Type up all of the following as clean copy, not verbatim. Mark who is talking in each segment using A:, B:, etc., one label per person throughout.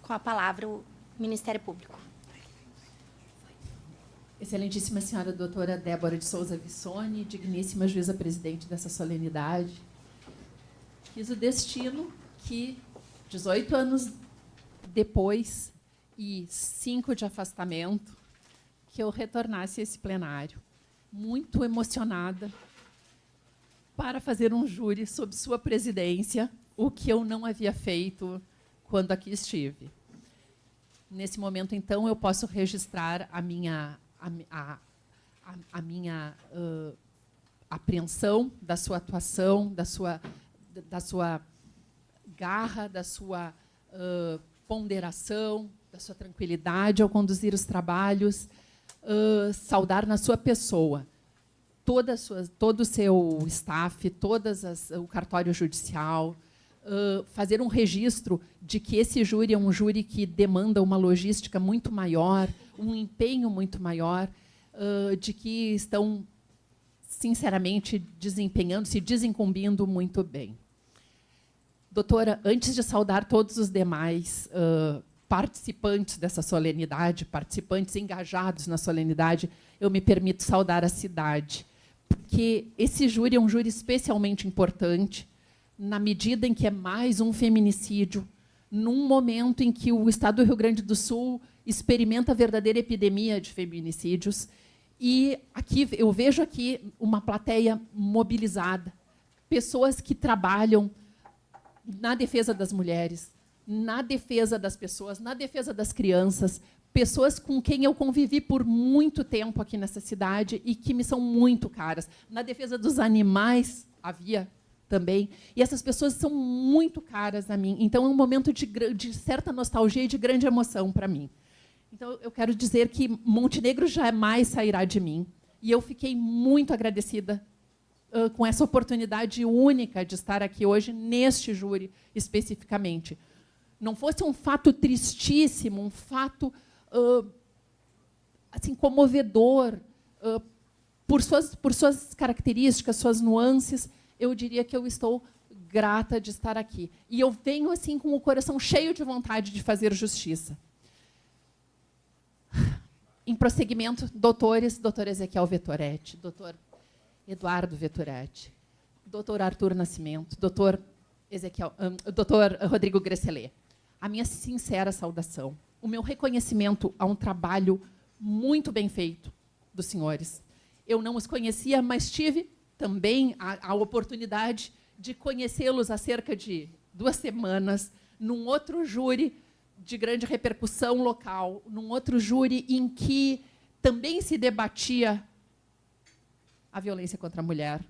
A: Com a palavra, o Ministério Público.
B: Excelentíssima senhora doutora Débora de Souza Vissone, digníssima juíza-presidente dessa solenidade, quis o destino que, 18 anos depois e 5 de afastamento, que eu retornasse a esse plenário, muito emocionada, para fazer um júri sob sua presidência, o que eu não havia feito quando aqui estive. Nesse momento, então, eu posso registrar a minha apreensão da sua atuação, da sua garra, da sua ponderação, da sua tranquilidade ao conduzir os trabalhos, saudar na sua pessoa todo o seu staff, o cartório judicial, fazer um registro de que esse júri é um júri que demanda uma logística muito maior, um empenho muito maior, de que estão, sinceramente, se desincumbindo muito bem. Doutora, antes de saudar todos os demais participantes dessa solenidade, participantes engajados na solenidade, eu me permito saudar a cidade, porque esse júri é um júri especialmente importante, na medida em que é mais um feminicídio, num momento em que o Estado do Rio Grande do Sul experimenta a verdadeira epidemia de feminicídios. E aqui eu vejo aqui uma plateia mobilizada, pessoas que trabalham na defesa das mulheres, na defesa das pessoas, na defesa das crianças, pessoas com quem eu convivi por muito tempo aqui nessa cidade e que me são muito caras. Na defesa dos animais havia também. E essas pessoas são muito caras a mim. Então, é um momento de certa nostalgia e de grande emoção para mim. Então, eu quero dizer que Montenegro jamais sairá de mim. E eu fiquei muito agradecida com essa oportunidade única de estar aqui hoje, neste júri, especificamente. Não fosse um fato tristíssimo, um fato assim, comovedor, por suas características, suas nuances, eu diria que eu estou grata de estar aqui. E eu venho assim com o coração cheio de vontade de fazer justiça. Em prosseguimento, doutores, doutor Ezequiel Vettoretti, doutor Eduardo Vettoretti, doutor Arthur Nascimento, doutor Rodrigo Gresselet, a minha sincera saudação, o meu reconhecimento a um trabalho muito bem feito dos senhores. Eu não os conhecia, mas tive também a oportunidade de conhecê-los há cerca de 2 semanas, num outro júri de grande repercussão local, num outro júri em que também se debatia a violência contra a mulher.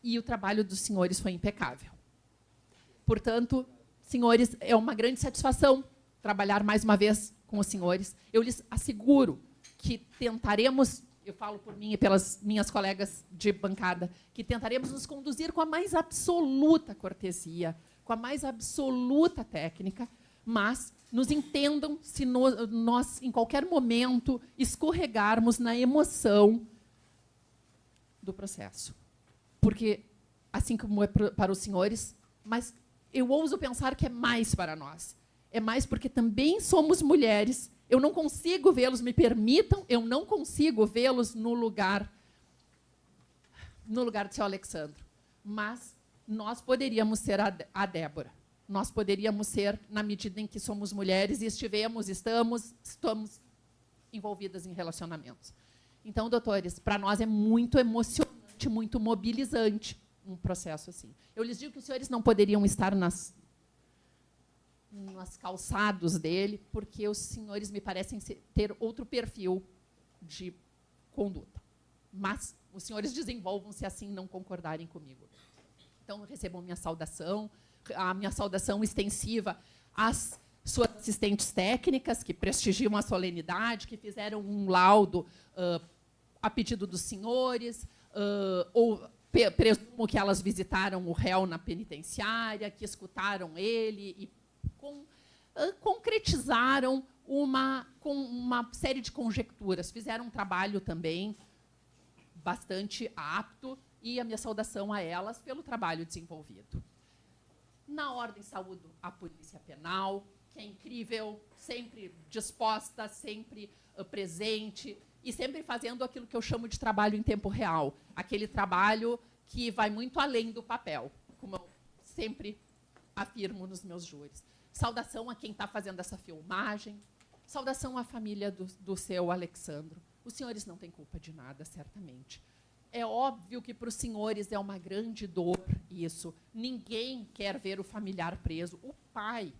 B: E o trabalho dos senhores foi impecável. Portanto, senhores, é uma grande satisfação trabalhar mais uma vez com os senhores. Eu lhes asseguro que tentaremos, eu falo por mim e pelas minhas colegas de bancada, que tentaremos nos conduzir com a mais absoluta cortesia, com a mais absoluta técnica, mas nos entendam se nós, em qualquer momento, escorregarmos na emoção do processo. Porque, assim como é para os senhores, mas eu ouso pensar que é mais para nós. É mais porque também somos mulheres. Eu não consigo vê-los, me permitam, eu não consigo vê-los no lugar de seu Alexandro. Mas nós poderíamos ser a Débora. Nós poderíamos ser, na medida em que somos mulheres e estamos envolvidas em relacionamentos. Então, doutores, para nós é muito emocionante, muito mobilizante um processo assim. Eu lhes digo que os senhores não poderiam estar nas calçados dele, porque os senhores me parecem ter outro perfil de conduta. Mas os senhores desenvolvam se assim não concordarem comigo. Então, recebam minha saudação, a minha saudação extensiva às suas assistentes técnicas, que prestigiam a solenidade, que fizeram um laudo a pedido dos senhores, ou presumo que elas visitaram o réu na penitenciária, que escutaram ele e concretizaram com uma série de conjecturas. Fizeram um trabalho também bastante apto, e a minha saudação a elas pelo trabalho desenvolvido. Na ordem, saúdo a Polícia Penal, que é incrível, sempre disposta, sempre presente e sempre fazendo aquilo que eu chamo de trabalho em tempo real. Aquele trabalho que vai muito além do papel, como eu sempre afirmo nos meus júris. Saudação a quem está fazendo essa filmagem. Saudação à família do seu Alexandro. Os senhores não têm culpa de nada, certamente. É óbvio que para os senhores é uma grande dor isso. Ninguém quer ver o familiar preso. O pai,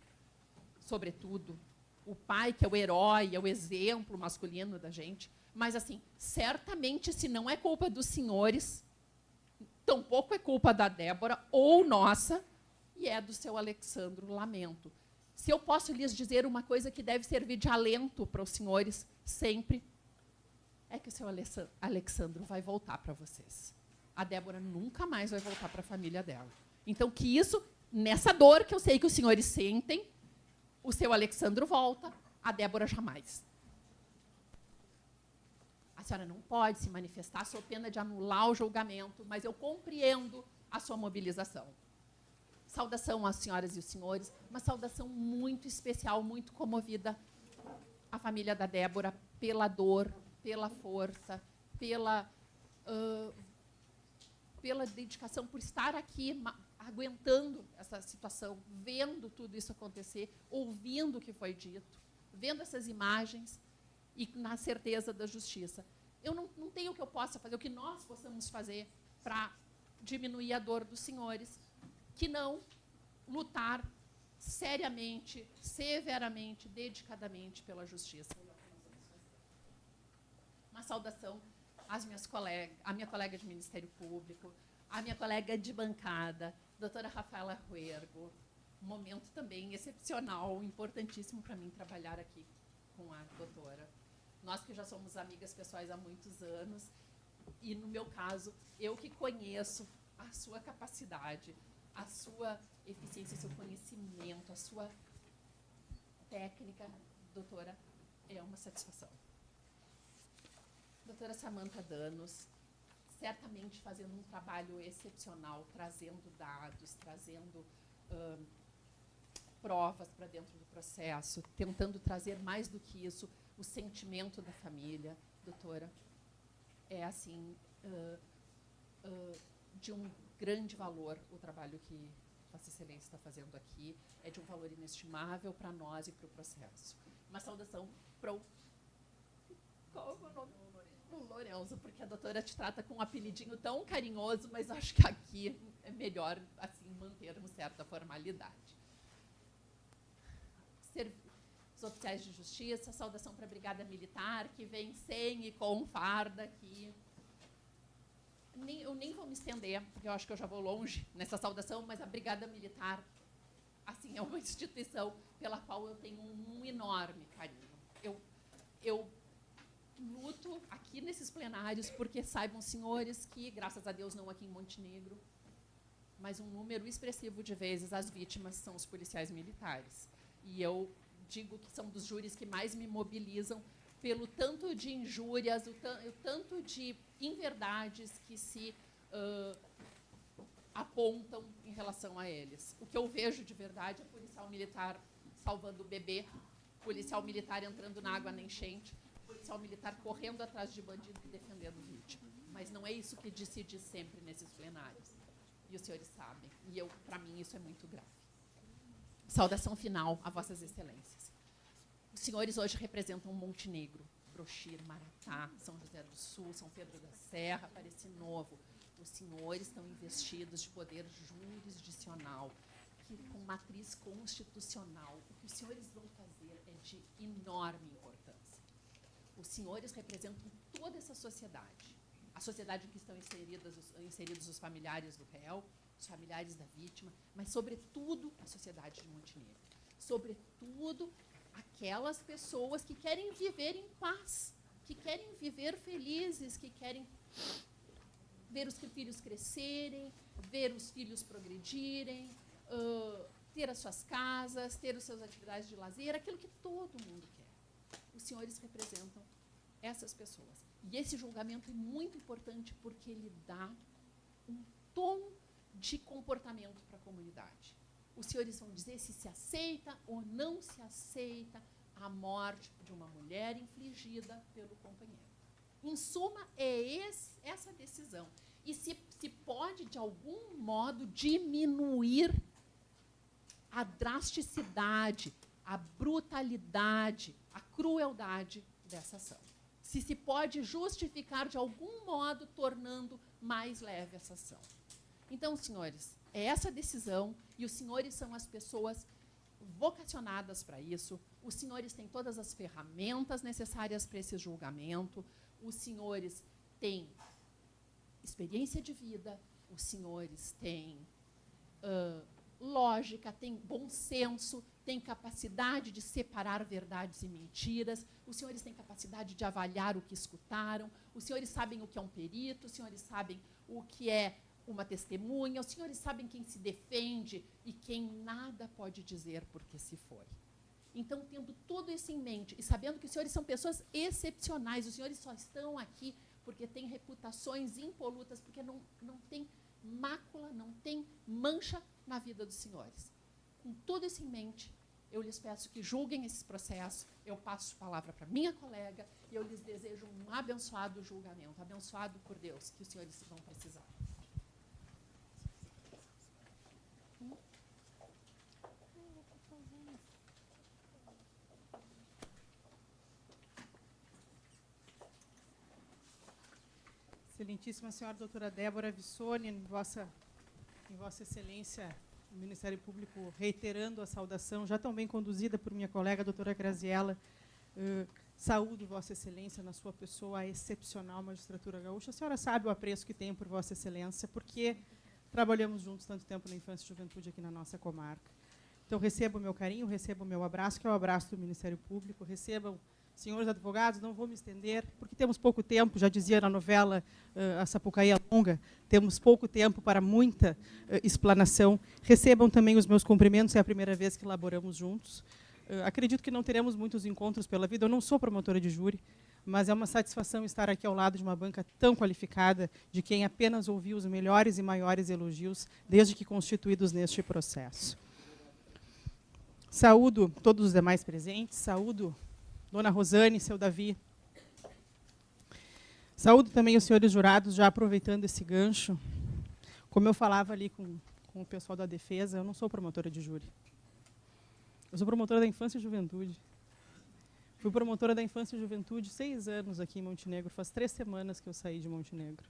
B: sobretudo. O pai, que é o herói, é o exemplo masculino da gente. Mas, assim, certamente, se não é culpa dos senhores, tampouco é culpa da Débora ou nossa, e é do seu Alexandro, lamento. Se eu posso lhes dizer uma coisa que deve servir de alento para os senhores, sempre, é que o seu Alexandro vai voltar para vocês. A Débora nunca mais vai voltar para a família dela. Então, que isso, nessa dor que eu sei que os senhores sentem, o seu Alexandro volta, a Débora jamais. A senhora não pode se manifestar sob pena de anular o julgamento, mas eu compreendo a sua mobilização. Saudação às senhoras e os senhores, uma saudação muito especial, muito comovida à família da Débora pela dor, pela força, pela dedicação, por estar aqui aguentando essa situação, vendo tudo isso acontecer, ouvindo o que foi dito, vendo essas imagens e na certeza da justiça. Eu não tenho o que eu possa fazer, o que nós possamos fazer para diminuir a dor dos senhores, que não lutar seriamente, severamente, dedicadamente pela justiça. Uma saudação às minhas colegas, à minha colega de Ministério Público, à minha colega de bancada, doutora Rafaela Ruergo. Um momento também excepcional, importantíssimo para mim trabalhar aqui com a doutora. Nós que já somos amigas pessoais há muitos anos, e no meu caso, eu que conheço a sua capacidade, a sua eficiência, o seu conhecimento, a sua técnica, doutora, é uma satisfação. Doutora Samantha Danos, certamente fazendo um trabalho excepcional, trazendo dados, trazendo provas para dentro do processo, tentando trazer mais do que isso, o sentimento da família. Doutora, é assim, de um grande valor o trabalho que Vossa Excelência está fazendo aqui, é de um valor inestimável para nós e para o processo. Uma saudação para o... Qual é o nome? O Lourenço, porque a doutora te trata com um apelidinho tão carinhoso, mas acho que aqui é melhor assim mantermos certa formalidade. Os oficiais de justiça, saudação para a Brigada Militar, que vem sem e com farda aqui. Eu nem vou me estender, porque eu acho que eu já vou longe nessa saudação, mas a Brigada Militar, assim, é uma instituição pela qual eu tenho um enorme carinho. Eu luto aqui nesses plenários porque saibam, senhores, que, graças a Deus, não aqui em Montenegro, mas um número expressivo de vezes as vítimas são os policiais militares. E eu digo que são dos júris que mais me mobilizam pelo tanto de injúrias, o tanto de inverdades que se apontam em relação a eles. O que eu vejo de verdade é policial militar salvando o bebê, policial militar entrando na água na enchente, policial militar correndo atrás de bandido e defendendo vítima. Mas não é isso que se diz sempre nesses plenários. E os senhores sabem. E para mim, isso é muito grave. Saudação final a Vossas Excelências. Os senhores hoje representam Montenegro, Brochir, Maratá, São José do Sul, São Pedro da Serra, Apareci Novo. Os senhores estão investidos de poder jurisdicional, com matriz constitucional. O que os senhores vão fazer é de enorme importância. Os senhores representam toda essa sociedade, a sociedade em que estão inseridos os familiares do réu, os familiares da vítima, mas, sobretudo, a sociedade de Montenegro. Sobretudo, aquelas pessoas que querem viver em paz, que querem viver felizes, que querem ver os filhos crescerem, ver os filhos progredirem, ter as suas casas, ter as suas atividades de lazer, aquilo que todo mundo quer. Os senhores representam essas pessoas. E esse julgamento é muito importante porque ele dá um tom de comportamento para a comunidade. Os senhores vão dizer se aceita ou não se aceita a morte de uma mulher infligida pelo companheiro. Em suma, essa decisão. E se pode, de algum modo, diminuir a drasticidade, a brutalidade, a crueldade dessa ação. Se pode justificar, de algum modo, tornando mais leve essa ação. Então, senhores, é essa decisão, e os senhores são as pessoas vocacionadas para isso, os senhores têm todas as ferramentas necessárias para esse julgamento, os senhores têm experiência de vida, os senhores têm lógica, têm bom senso, têm capacidade de separar verdades e mentiras, os senhores têm capacidade de avaliar o que escutaram, os senhores sabem o que é um perito, os senhores sabem o que é uma testemunha, os senhores sabem quem se defende e quem nada pode dizer porque se foi. Então, tendo tudo isso em mente e sabendo que os senhores são pessoas excepcionais, os senhores só estão aqui porque têm reputações impolutas, porque não tem mácula, não tem mancha na vida dos senhores. Com tudo isso em mente, eu lhes peço que julguem esse processo, eu passo a palavra para minha colega e eu lhes desejo um abençoado julgamento, abençoado por Deus, que os senhores vão precisar.
C: Excelentíssima senhora doutora Débora Vissoni, em Vossa Excelência, o Ministério Público, reiterando a saudação, já tão bem conduzida por minha colega, doutora Graziella, saúdo Vossa Excelência na sua pessoa, a excepcional magistratura gaúcha. A senhora sabe o apreço que tenho por Vossa Excelência, porque trabalhamos juntos tanto tempo na infância e juventude aqui na nossa comarca. Então, receba o meu carinho, receba o meu abraço, que é o abraço do Ministério Público, recebam, senhores advogados, não vou me estender, porque temos pouco tempo, já dizia na novela A Sapucaí é Longa, temos pouco tempo para muita explanação. Recebam também os meus cumprimentos, é a primeira vez que laboramos juntos. Acredito que não teremos muitos encontros pela vida, eu não sou promotora de júri, mas é uma satisfação estar aqui ao lado de uma banca tão qualificada, de quem apenas ouviu os melhores e maiores elogios, desde que constituídos neste processo. Saúdo todos os demais presentes, saúdo Dona Rosane, seu Davi. Saúdo também os senhores jurados, já aproveitando esse gancho. Como eu falava ali com o pessoal da defesa, eu não sou promotora de júri. Eu sou promotora da infância e juventude. Fui promotora da infância e juventude 6 anos aqui em Montenegro. Faz 3 semanas que eu saí de Montenegro.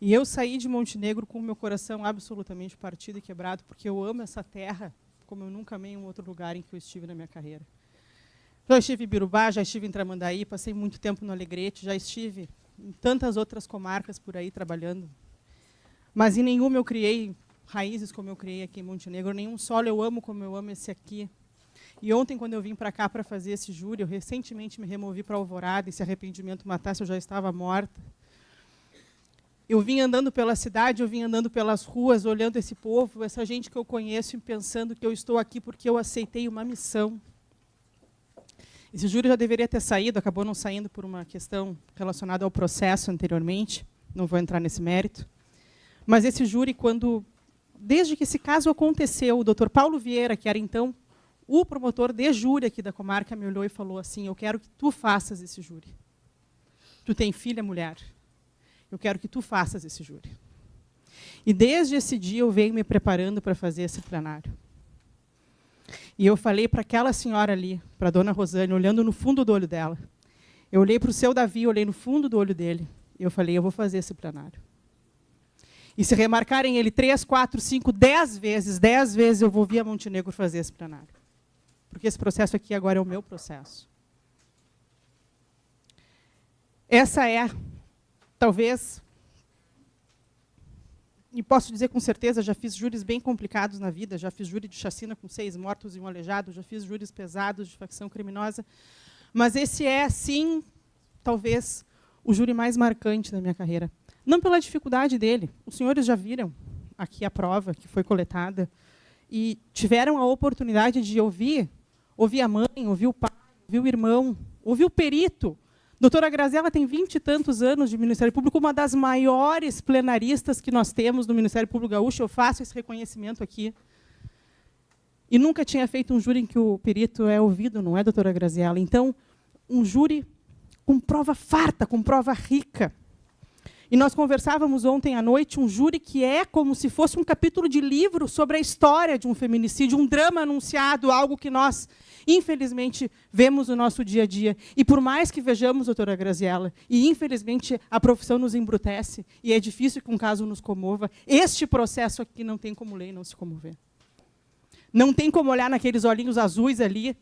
C: E eu saí de Montenegro com o meu coração absolutamente partido e quebrado, porque eu amo essa terra como eu nunca amei em outro lugar em que eu estive na minha carreira. Já estive em Birubá, já estive em Tramandaí, passei muito tempo no Alegrete, já estive em tantas outras comarcas por aí trabalhando. Mas em nenhuma eu criei raízes como eu criei aqui em Montenegro, nenhum solo eu amo como eu amo esse aqui. E ontem, quando eu vim para cá para fazer esse júri, eu recentemente me removi para Alvorada, e se arrependimento matasse, eu já estava morta. Eu vim andando pela cidade, eu vim andando pelas ruas, olhando esse povo, essa gente que eu conheço, e pensando que eu estou aqui porque eu aceitei uma missão. Esse júri já deveria ter saído, acabou não saindo por uma questão relacionada ao processo anteriormente, não vou entrar nesse mérito. Mas esse júri, desde que esse caso aconteceu, o doutor Paulo Vieira, que era então o promotor de júri aqui da comarca, me olhou e falou assim: eu quero que tu faças esse júri. Tu tem filha, mulher? Eu quero que tu faças esse júri. E desde esse dia eu venho me preparando para fazer esse plenário. E eu falei para aquela senhora ali, para a dona Rosane, olhando no fundo do olho dela. Eu olhei para o seu Davi, olhei no fundo do olho dele. E eu falei: eu vou fazer esse plenário. E se remarcarem ele 3, 4, 5, 10 vezes eu vou vir a Montenegro fazer esse plenário. Porque esse processo aqui agora é o meu processo. Essa é, talvez, e posso dizer com certeza, já fiz júris bem complicados na vida, já fiz júri de chacina com 6 mortos e um aleijado, já fiz júris pesados de facção criminosa, mas esse é, sim, talvez, o júri mais marcante da minha carreira. Não pela dificuldade dele, os senhores já viram aqui a prova que foi coletada e tiveram a oportunidade de ouvir a mãe, ouvir o pai, ouvir o irmão, ouvir o perito. Doutora Graziella tem 20 e tantos anos de Ministério Público, uma das maiores plenaristas que nós temos no Ministério Público Gaúcho, eu faço esse reconhecimento aqui. E nunca tinha feito um júri em que o perito é ouvido, não é, doutora Graziella? Então, um júri com prova farta, com prova rica. E nós conversávamos ontem à noite, um júri que é como se fosse um capítulo de livro sobre a história de um feminicídio, um drama anunciado, algo que nós, infelizmente, vemos no nosso dia a dia. E por mais que vejamos, doutora Graziella, e infelizmente a profissão nos embrutece, e é difícil que um caso nos comova, este processo aqui não tem como lei não se comover. Não tem como olhar naqueles olhinhos azuis ali,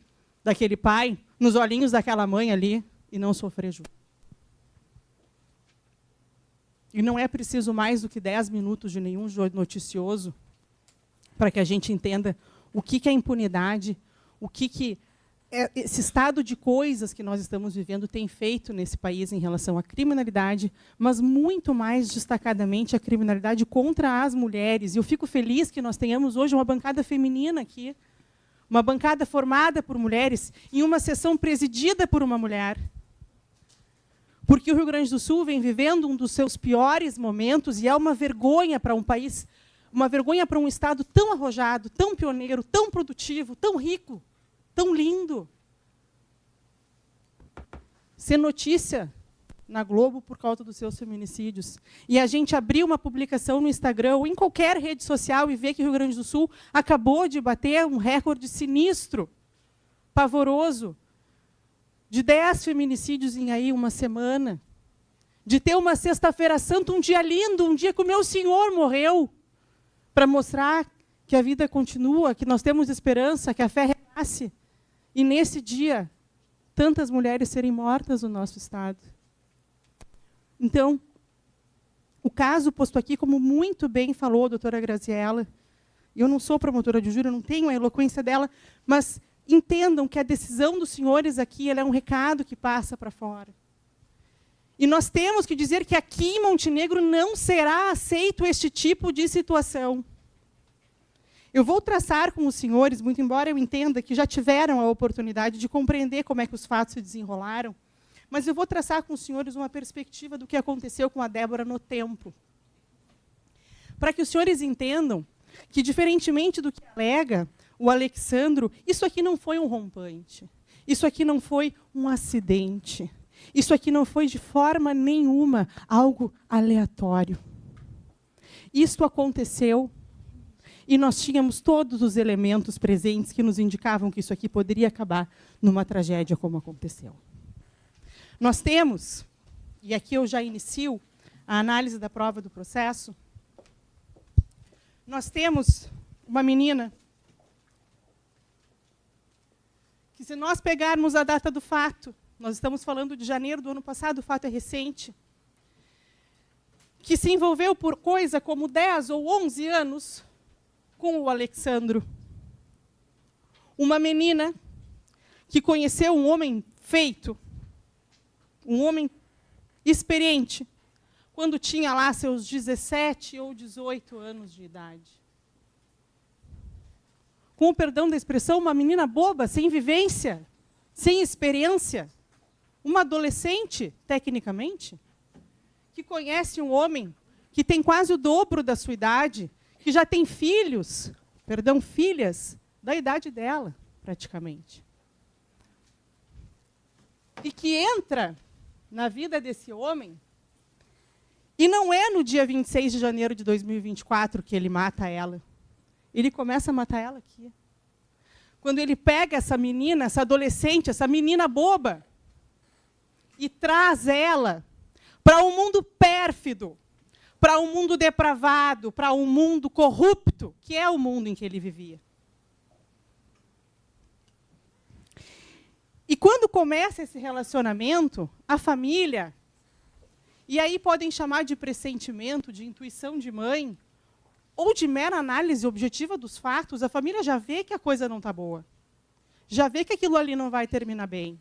C: daquele pai, nos olhinhos daquela mãe ali, e não sofrer júri. E não é preciso mais do que 10 minutos de nenhum noticioso para que a gente entenda o que é impunidade, o que esse estado de coisas que nós estamos vivendo tem feito nesse país em relação à criminalidade, mas muito mais destacadamente a criminalidade contra as mulheres. E eu fico feliz que nós tenhamos hoje uma bancada feminina aqui, uma bancada formada por mulheres, em uma sessão presidida por uma mulher. Porque o Rio Grande do Sul vem vivendo um dos seus piores momentos, e é uma vergonha para um país, uma vergonha para um estado tão arrojado, tão pioneiro, tão produtivo, tão rico, tão lindo. Ser notícia na Globo por causa dos seus feminicídios. E a gente abrir uma publicação no Instagram ou em qualquer rede social e ver que o Rio Grande do Sul acabou de bater um recorde sinistro, pavoroso, de 10 feminicídios em aí uma semana, de ter uma sexta-feira santa, um dia lindo, um dia que o meu senhor morreu, para mostrar que a vida continua, que nós temos esperança, que a fé renasce. E nesse dia, tantas mulheres serem mortas no nosso estado. Então, o caso posto aqui, como muito bem falou a doutora Graziella, eu não sou promotora de júri, eu não tenho a eloquência dela, mas entendam que a decisão dos senhores aqui ela é um recado que passa para fora. E nós temos que dizer que aqui em Montenegro não será aceito este tipo de situação. Eu vou traçar com os senhores, muito embora eu entenda que já tiveram a oportunidade de compreender como é que os fatos se desenrolaram, mas eu vou traçar com os senhores uma perspectiva do que aconteceu com a Débora no tempo. Para que os senhores entendam que, diferentemente do que alega o Alexandro, isso aqui não foi um rompante. Isso aqui não foi um acidente. Isso aqui não foi de forma nenhuma algo aleatório. Isto aconteceu e nós tínhamos todos os elementos presentes que nos indicavam que isso aqui poderia acabar numa tragédia como aconteceu. Nós temos, e aqui eu já inicio a análise da prova do processo, nós temos uma menina que, se nós pegarmos a data do fato, nós estamos falando de janeiro do ano passado, o fato é recente, que se envolveu por coisa como 10 ou 11 anos com o Alexandro. Uma menina que conheceu um homem feito, um homem experiente, quando tinha lá seus 17 ou 18 anos de idade. Com o perdão da expressão, uma menina boba, sem vivência, sem experiência, uma adolescente, tecnicamente, que conhece um homem que tem quase o dobro da sua idade, que já tem filhas da idade dela, praticamente. E que entra na vida desse homem, e não é no dia 26 de janeiro de 2024 que ele mata ela. Ele começa a matar ela aqui. Quando ele pega essa menina, essa adolescente, essa menina boba, e traz ela para um mundo pérfido, para um mundo depravado, para um mundo corrupto, que é o mundo em que ele vivia. E quando começa esse relacionamento, a família, e aí podem chamar de pressentimento, de intuição de mãe, ou de mera análise objetiva dos fatos, a família já vê que a coisa não está boa. Já vê que aquilo ali não vai terminar bem.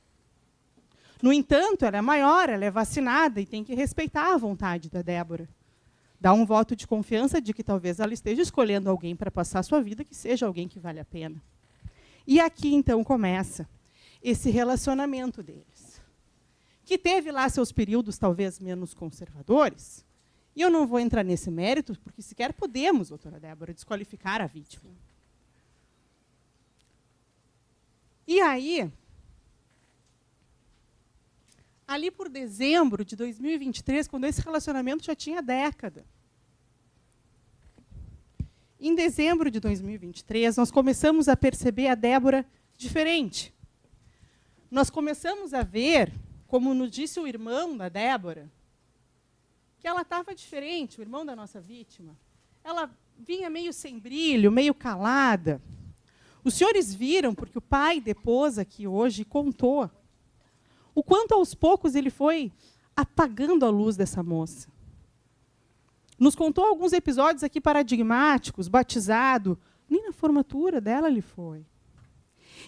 C: No entanto, ela é maior, ela é vacinada e tem que respeitar a vontade da Débora. Dá um voto de confiança de que talvez ela esteja escolhendo alguém para passar a sua vida que seja alguém que vale a pena. E aqui, então, começa esse relacionamento deles, que teve lá seus períodos talvez menos conservadores, e eu não vou entrar nesse mérito, porque sequer podemos, doutora Débora, desqualificar a vítima. E aí, ali por dezembro de 2023, quando esse relacionamento já tinha década, em dezembro de 2023, nós começamos a perceber a Débora diferente. Nós começamos a ver, como nos disse o irmão da Débora, que ela estava diferente, o irmão da nossa vítima. Ela vinha meio sem brilho, meio calada. Os senhores viram, porque o pai depôs aqui hoje e contou, o quanto aos poucos ele foi apagando a luz dessa moça. Nos contou alguns episódios aqui paradigmáticos, batizado, nem na formatura dela ele foi.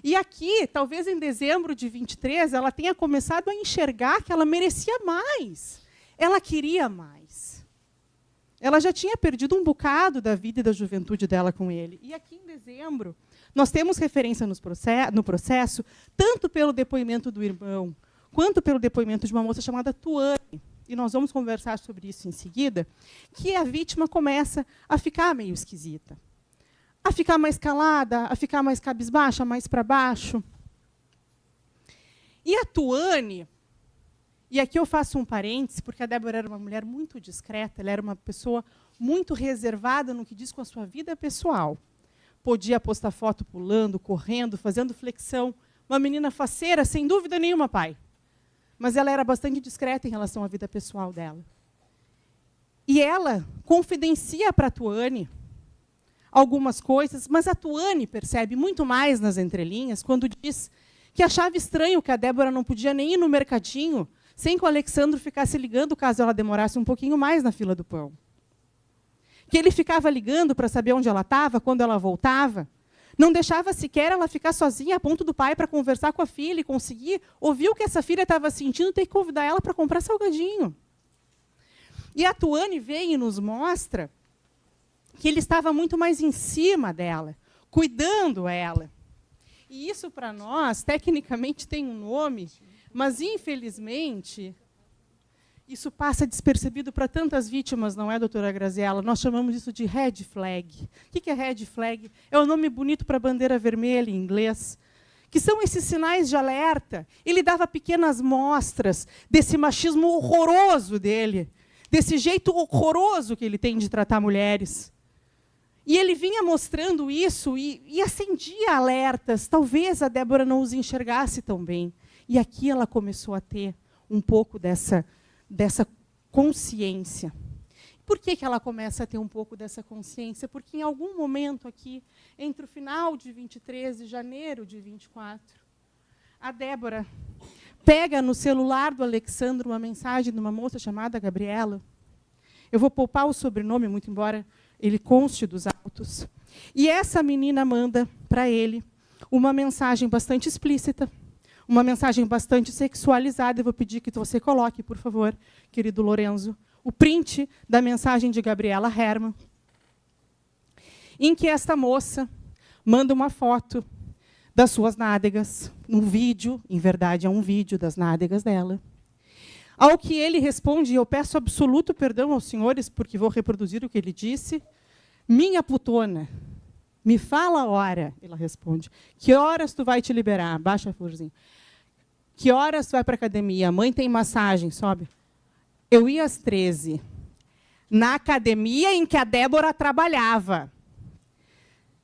C: E aqui, talvez em dezembro de 23, ela tenha começado a enxergar que ela merecia mais. Ela queria mais. Ela já tinha perdido um bocado da vida e da juventude dela com ele. E aqui em dezembro, nós temos referência no processo, tanto pelo depoimento do irmão, quanto pelo depoimento de uma moça chamada Tuane, e nós vamos conversar sobre isso em seguida, que a vítima começa a ficar meio esquisita. A ficar mais calada, a ficar mais cabisbaixa, mais para baixo. E a Tuane, e aqui eu faço um parêntese, porque a Débora era uma mulher muito discreta, ela era uma pessoa muito reservada no que diz com a sua vida pessoal. Podia postar foto pulando, correndo, fazendo flexão. Uma menina faceira, sem dúvida nenhuma, pai. Mas ela era bastante discreta em relação à vida pessoal dela. E ela confidencia para a Tuane algumas coisas, mas a Tuane percebe muito mais nas entrelinhas quando diz que achava estranho que a Débora não podia nem ir no mercadinho sem que o Alexandro ficasse ligando caso ela demorasse um pouquinho mais na fila do pão. Que ele ficava ligando para saber onde ela estava, quando ela voltava. Não deixava sequer ela ficar sozinha a ponto do pai para conversar com a filha e conseguir ouvir o que essa filha estava sentindo, ter que convidar ela para comprar salgadinho. E a Tuane vem e nos mostra que ele estava muito mais em cima dela, cuidando ela. E isso, para nós, tecnicamente tem um nome, mas, infelizmente, isso passa despercebido para tantas vítimas, não é, doutora Graziella? Nós chamamos isso de red flag. O que é red flag? É o nome bonito para bandeira vermelha em inglês, que são esses sinais de alerta. Ele dava pequenas mostras desse machismo horroroso dele, desse jeito horroroso que ele tem de tratar mulheres. E ele vinha mostrando isso e acendia alertas. Talvez a Débora não os enxergasse tão bem. E aqui ela começou a ter um pouco dessa consciência. Por que ela começa a ter um pouco dessa consciência? Porque em algum momento aqui, entre o final de 23 e janeiro de 24, a Débora pega no celular do Alexandro uma mensagem de uma moça chamada Gabriela. Eu vou poupar o sobrenome, muito embora ele conste dos autos. E essa menina manda para ele uma mensagem bastante explícita, uma mensagem bastante sexualizada. Eu vou pedir que você coloque, por favor, querido Lorenzo, o print da mensagem de Gabriela Hermann, em que esta moça manda uma foto das suas nádegas, um vídeo, em verdade é um vídeo das nádegas dela, ao que ele responde, e eu peço absoluto perdão aos senhores, porque vou reproduzir o que ele disse, minha putona, me fala a hora, ela responde, que horas tu vai te liberar? Baixa a florzinha. Que horas tu vai para a academia? A mãe tem massagem, sobe. Eu ia às 13, na academia em que a Débora trabalhava.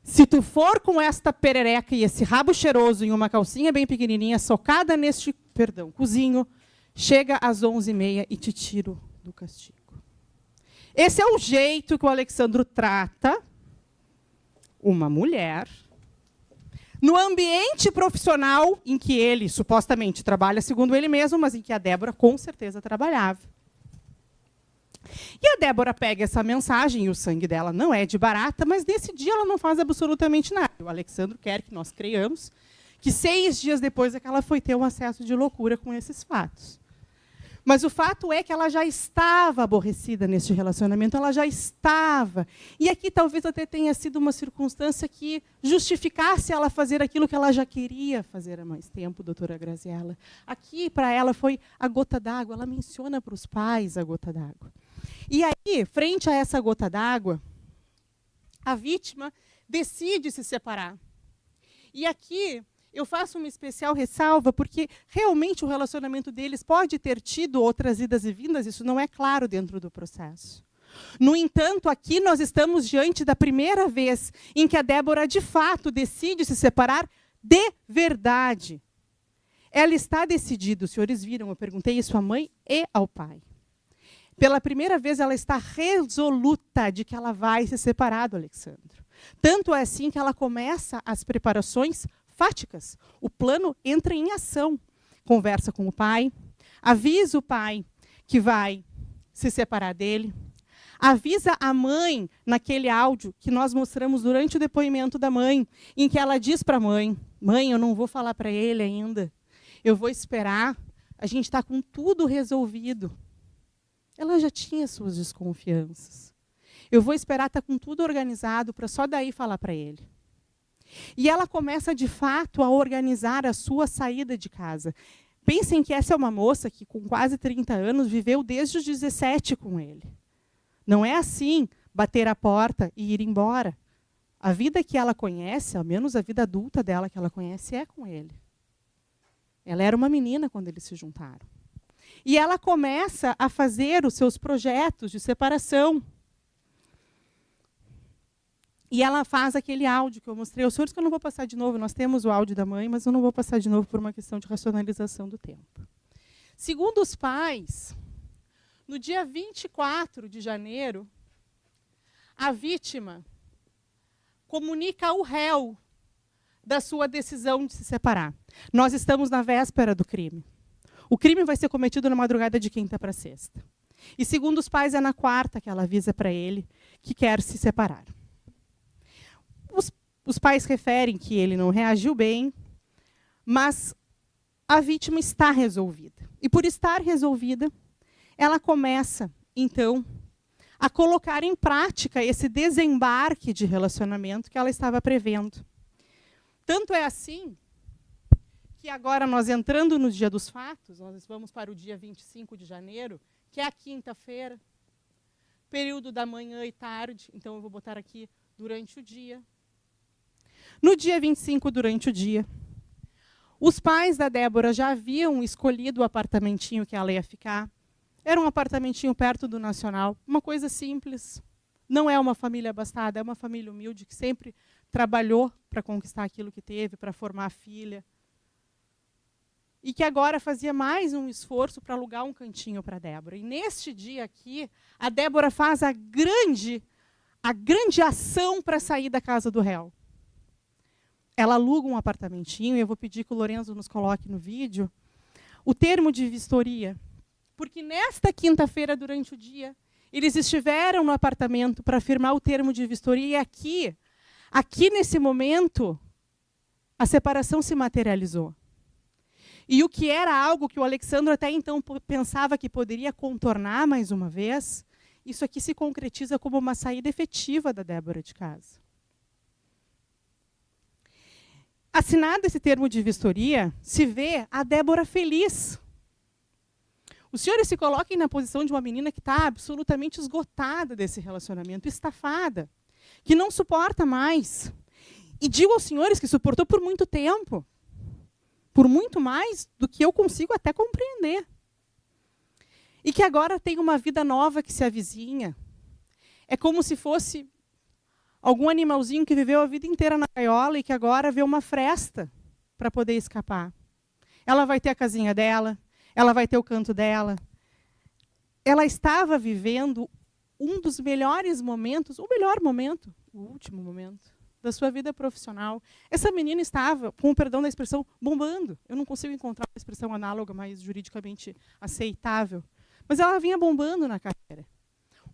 C: Se tu for com esta perereca e esse rabo cheiroso em uma calcinha bem pequenininha, socada neste, cozinho, chega às 11h30 e te tiro do castigo. Esse é o jeito que o Alexandro trata uma mulher no ambiente profissional em que ele supostamente trabalha, segundo ele mesmo, mas em que a Débora com certeza trabalhava. E a Débora pega essa mensagem, e o sangue dela não é de barata, mas nesse dia ela não faz absolutamente nada. O Alexandro quer que nós creiamos que 6 dias depois é que ela foi ter um acesso de loucura com esses fatos. Mas o fato é que ela já estava aborrecida neste relacionamento, ela já estava. E aqui talvez até tenha sido uma circunstância que justificasse ela fazer aquilo que ela já queria fazer há mais tempo, doutora Graziella. Aqui, para ela, foi a gota d'água. Ela menciona para os pais a gota d'água. E aí, frente a essa gota d'água, a vítima decide se separar. E aqui eu faço uma especial ressalva porque realmente o relacionamento deles pode ter tido outras idas e vindas, isso não é claro dentro do processo. No entanto, aqui nós estamos diante da primeira vez em que a Débora, de fato, decide se separar de verdade. Ela está decidida, os senhores viram, eu perguntei isso à mãe e ao pai. Pela primeira vez, ela está resoluta de que ela vai se separar do Alexandro. Tanto é assim que ela começa as preparações fáticas. O plano entra em ação. Conversa com o pai, avisa o pai que vai se separar dele, avisa a mãe naquele áudio que nós mostramos durante o depoimento da mãe, em que ela diz para a mãe, mãe, eu não vou falar para ele ainda, eu vou esperar, a gente está com tudo resolvido. Ela já tinha suas desconfianças. Eu vou esperar estar com tudo organizado para só daí falar para ele. E ela começa, de fato, a organizar a sua saída de casa. Pensem que essa é uma moça que, com quase 30 anos, viveu desde os 17 com ele. Não é assim, bater a porta e ir embora. A vida que ela conhece, ao menos a vida adulta dela que ela conhece, é com ele. Ela era uma menina quando eles se juntaram. E ela começa a fazer os seus projetos de separação. E ela faz aquele áudio que eu mostrei aos senhores, que eu não vou passar de novo. Nós temos o áudio da mãe, mas eu não vou passar de novo por uma questão de racionalização do tempo. Segundo os pais, no dia 24 de janeiro, a vítima comunica ao réu da sua decisão de se separar. Nós estamos na véspera do crime. O crime vai ser cometido na madrugada de quinta para sexta. E, segundo os pais, é na quarta que ela avisa para ele que quer se separar. Os pais referem que ele não reagiu bem, mas a vítima está resolvida. E, por estar resolvida, ela começa, então, a colocar em prática esse desembarque de relacionamento que ela estava prevendo. Tanto é assim que agora, nós entrando no dia dos fatos, nós vamos para o dia 25 de janeiro, que é a quinta-feira, período da manhã e tarde, então eu vou botar aqui durante o dia. No dia 25, durante o dia, os pais da Débora já haviam escolhido o apartamentinho que ela ia ficar. Era um apartamentinho perto do Nacional, uma coisa simples. Não é uma família abastada, é uma família humilde que sempre trabalhou para conquistar aquilo que teve, para formar a filha. E que agora fazia mais um esforço para alugar um cantinho para a Débora. E neste dia aqui, a Débora faz a grande ação para sair da casa do réu. Ela aluga um apartamentinho, e eu vou pedir que o Lorenzo nos coloque no vídeo, o termo de vistoria. Porque nesta quinta-feira, durante o dia, eles estiveram no apartamento para firmar o termo de vistoria, e aqui nesse momento, a separação se materializou. E o que era algo que o Alexandro até então pensava que poderia contornar mais uma vez, isso aqui se concretiza como uma saída efetiva da Débora de casa. Assinado esse termo de vistoria, se vê a Débora feliz. Os senhores se coloquem na posição de uma menina que está absolutamente esgotada desse relacionamento, estafada, que não suporta mais. E digo aos senhores que suportou por muito tempo, por muito mais do que eu consigo até compreender. E que agora tem uma vida nova que se avizinha. É como se fosse algum animalzinho que viveu a vida inteira na gaiola e que agora vê uma fresta para poder escapar. Ela vai ter a casinha dela, ela vai ter o canto dela. Ela estava vivendo um dos melhores momentos, o melhor momento, o último momento da sua vida profissional. Essa menina estava, com o perdão da expressão, bombando. Eu não consigo encontrar uma expressão análoga, mais juridicamente aceitável. Mas ela vinha bombando na carreira.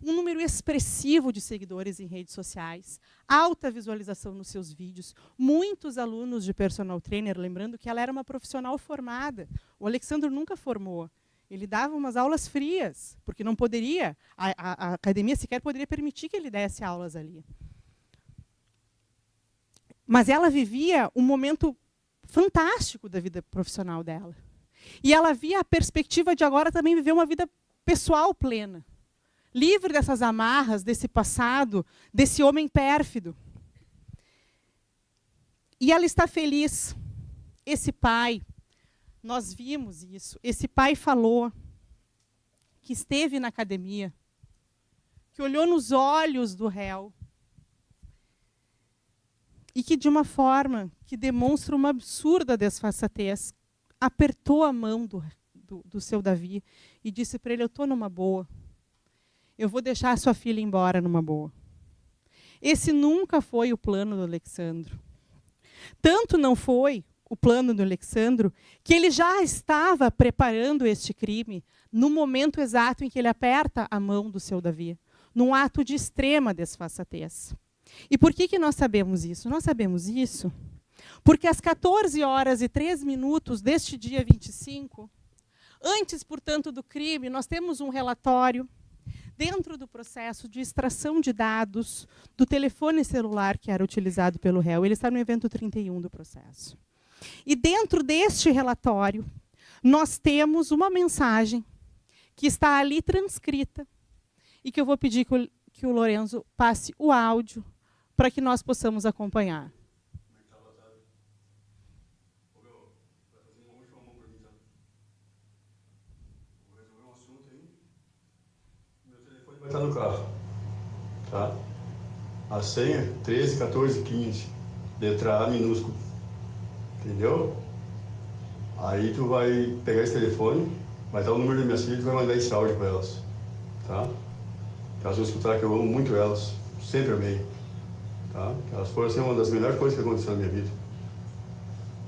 C: Um número expressivo de seguidores em redes sociais, alta visualização nos seus vídeos, muitos alunos de personal trainer, lembrando que ela era uma profissional formada. O Alexandro nunca formou. Ele dava umas aulas frias, porque não poderia, a academia sequer poderia permitir que ele desse aulas ali. Mas ela vivia um momento fantástico da vida profissional dela. E ela via a perspectiva de agora também viver uma vida pessoal plena. Livre dessas amarras, desse passado, desse homem pérfido. E ela está feliz. esse pai, nós vimos isso, esse pai falou que esteve na academia, que olhou nos olhos do réu e que, de uma forma que demonstra uma absurda desfaçatez, apertou a mão do seu Davi e disse para ele: eu estou numa boa. Eu vou deixar a sua filha embora numa boa. Esse nunca foi o plano do Alexandro. Tanto não foi o plano do Alexandro que ele já estava preparando este crime no momento exato em que ele aperta a mão do seu Davi, num ato de extrema desfaçatez. E por que nós sabemos isso? Nós sabemos isso porque às 14h03 deste dia 25, antes, portanto, do crime, nós temos um relatório dentro do processo de extração de dados do telefone celular que era utilizado pelo réu. Ele está no evento 31 do processo. E dentro deste relatório, nós temos uma mensagem que está ali transcrita e que eu vou pedir que o Lorenzo passe o áudio para que nós possamos acompanhar.
D: Vai estar no carro, tá? A senha 13, 14, 15, letra A minúsculo, entendeu? Aí tu vai pegar esse telefone, vai dar o número das minhas filhas e vai mandar esse áudio para elas, tá? Elas vão escutar que eu amo muito elas, sempre amei, tá? Elas foram assim, uma das melhores coisas que aconteceu na minha vida.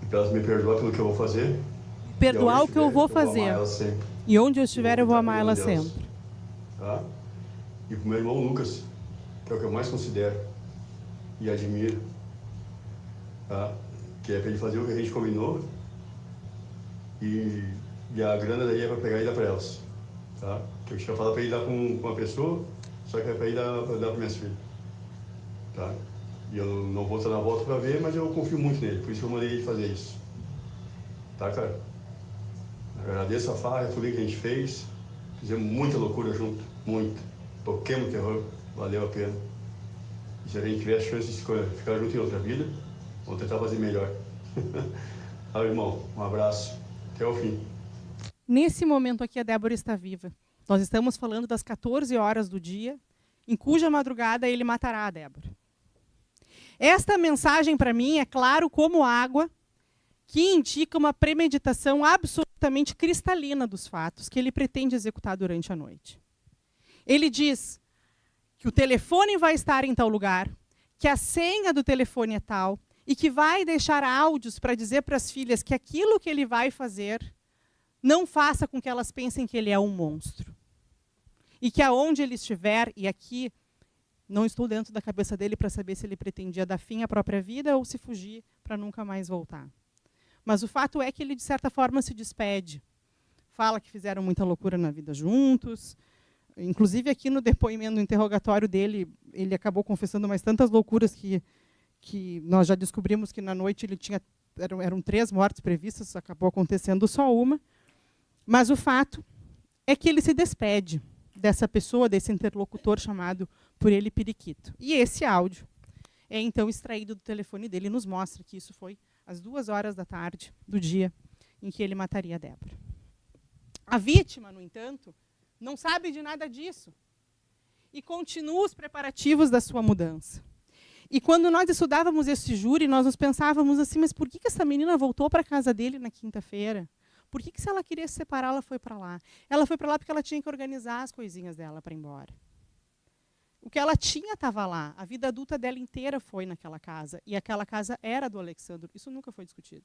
D: E para elas me perdoar pelo que eu vou fazer.
C: Perdoar o que eu vou fazer.
D: Eu vou amar elas sempre.
C: E onde eu estiver, eu vou amar elas sempre.
D: Tá? E para o meu irmão Lucas, que é o que eu mais considero e admiro, tá? Que é para ele fazer o que a gente combinou e a grana daí é para pegar e dar para elas, tá? Que eu tinha falado para ele dar com uma pessoa, só que é para ele dar para minhas filhas, tá? E eu não vou estar na volta para ver, mas eu confio muito nele, por isso que eu mandei ele fazer isso, tá, cara? Agradeço a farra, tudo que a gente fez, fizemos muita loucura junto, muita. Toquemos terror, valeu a pena. E se a gente tiver a chance de ficar junto em outra vida, vamos tentar fazer melhor. Tá, irmão? Um abraço. Até o fim.
C: Nesse momento aqui, a Débora está viva. Nós estamos falando das 14 horas do dia, em cuja madrugada ele matará a Débora. Esta mensagem, para mim, é claro como água, que indica uma premeditação absolutamente cristalina dos fatos que ele pretende executar durante a noite. Ele diz que o telefone vai estar em tal lugar, que a senha do telefone é tal, e que vai deixar áudios para dizer para as filhas que aquilo que ele vai fazer não faça com que elas pensem que ele é um monstro. E que aonde ele estiver, e aqui não estou dentro da cabeça dele para saber se ele pretendia dar fim à própria vida ou se fugir para nunca mais voltar. Mas o fato é que ele, de certa forma, se despede. Fala que fizeram muita loucura na vida juntos. Inclusive, aqui no depoimento, no interrogatório dele, ele acabou confessando mais tantas loucuras que nós já descobrimos que na noite ele tinha, eram 3 mortes previstas, acabou acontecendo só uma. Mas o fato é que ele se despede dessa pessoa, desse interlocutor chamado por ele Periquito. E esse áudio é, então, extraído do telefone dele e nos mostra que isso foi às 2h da tarde do dia em que ele mataria a Débora. A vítima, no entanto, não sabe de nada disso e continua os preparativos da sua mudança. E quando nós estudávamos esse júri, nós nos pensávamos assim, mas por que essa menina voltou para a casa dele na quinta-feira? Por que se ela queria se separar, ela foi para lá? Ela foi para lá porque ela tinha que organizar as coisinhas dela para ir embora. O que ela tinha estava lá. A vida adulta dela inteira foi naquela casa. E aquela casa era do Alexandro. Isso nunca foi discutido.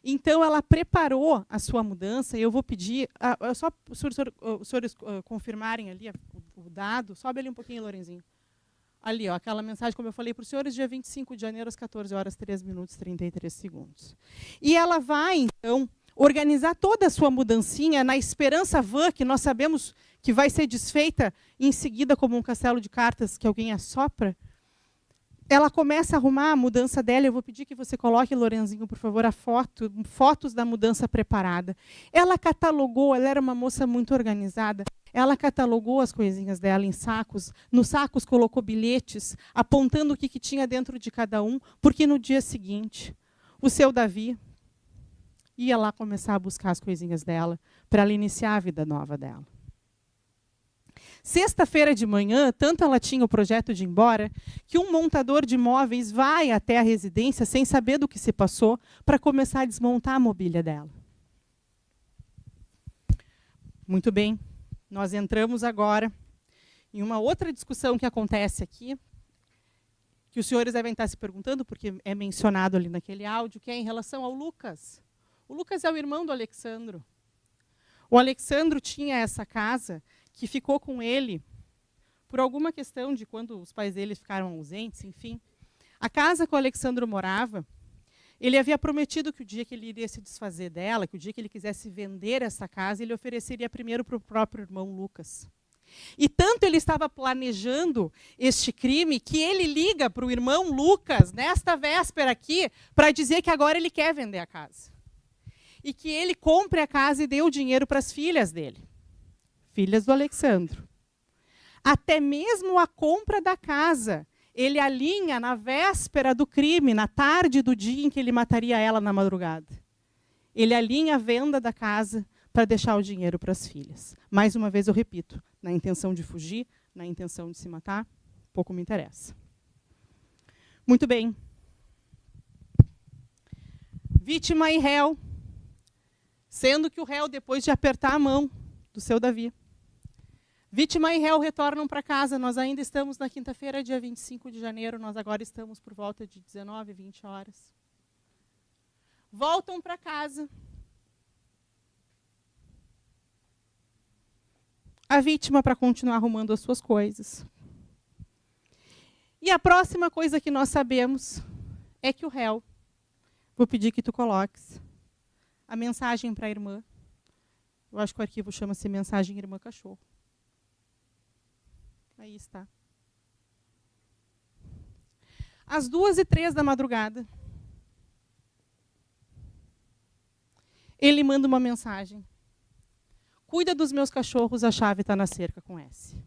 C: Então, ela preparou a sua mudança, e eu vou pedir, só os senhores confirmarem ali o dado, sobe ali um pouquinho, Lorenzinho. Ali, ó, aquela mensagem, como eu falei para os senhores, dia 25 de janeiro, às 14h03 E ela vai, então, organizar toda a sua mudancinha na esperança vã, que nós sabemos que vai ser desfeita em seguida como um castelo de cartas que alguém assopra. Ela começa a arrumar a mudança dela. Eu vou pedir que você coloque, Lorenzinho, por favor, fotos da mudança preparada. Ela catalogou, ela era uma moça muito organizada, ela catalogou as coisinhas dela em sacos. Nos sacos colocou bilhetes, apontando o que tinha dentro de cada um, porque no dia seguinte, o seu Davi ia lá começar a buscar as coisinhas dela para ela iniciar a vida nova dela. Sexta-feira de manhã, tanto ela tinha o projeto de ir embora, que um montador de móveis vai até a residência sem saber do que se passou para começar a desmontar a mobília dela. Muito bem, nós entramos agora em uma outra discussão que acontece aqui, que os senhores devem estar se perguntando, porque é mencionado ali naquele áudio, que é em relação ao Lucas. O Lucas é o irmão do Alexandro. O Alexandro tinha essa casa que ficou com ele por alguma questão de quando os pais dele ficaram ausentes, enfim. A casa que o Alexandro morava, ele havia prometido que o dia que ele iria se desfazer dela, que o dia que ele quisesse vender essa casa, ele ofereceria primeiro para o próprio irmão Lucas. E tanto ele estava planejando este crime que ele liga para o irmão Lucas, nesta véspera aqui, para dizer que agora ele quer vender a casa. E que ele compre a casa e dê o dinheiro para as filhas dele. Filhas do Alexandro. Até mesmo a compra da casa, ele alinha na véspera do crime, na tarde do dia em que ele mataria ela na madrugada. Ele alinha a venda da casa para deixar o dinheiro para as filhas. Mais uma vez eu repito, na intenção de fugir, na intenção de se matar, pouco me interessa. Muito bem. Vítima e réu, sendo que o réu, depois de apertar a mão do seu Davi, vítima e réu retornam para casa. Nós ainda estamos na quinta-feira, dia 25 de janeiro. Nós agora estamos por volta de 19, 20 horas. Voltam para casa. A vítima para continuar arrumando as suas coisas. E a próxima coisa que nós sabemos é que o réu, vou pedir que tu coloques a mensagem para a irmã. Eu acho que o arquivo chama-se Mensagem Irmã Cachorro. Aí está. Às 2h03 da madrugada, ele manda uma mensagem. Cuida dos meus cachorros, a chave está na cerca com S.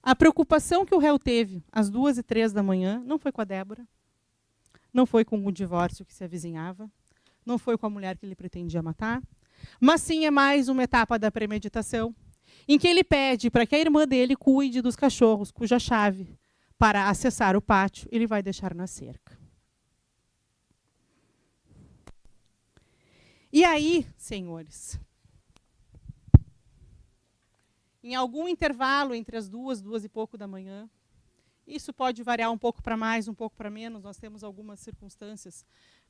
C: A preocupação que o réu teve às 2h03 da manhã não foi com a Débora, não foi com o divórcio que se avizinhava, não foi com a mulher que ele pretendia matar, mas sim é mais uma etapa da premeditação, em que ele pede para que a irmã dele cuide dos cachorros, cuja chave para acessar o pátio ele vai deixar na cerca. E aí, senhores, em algum intervalo entre as 2 e pouco da manhã, isso pode variar um pouco para mais, um pouco para menos, nós temos algumas circunstâncias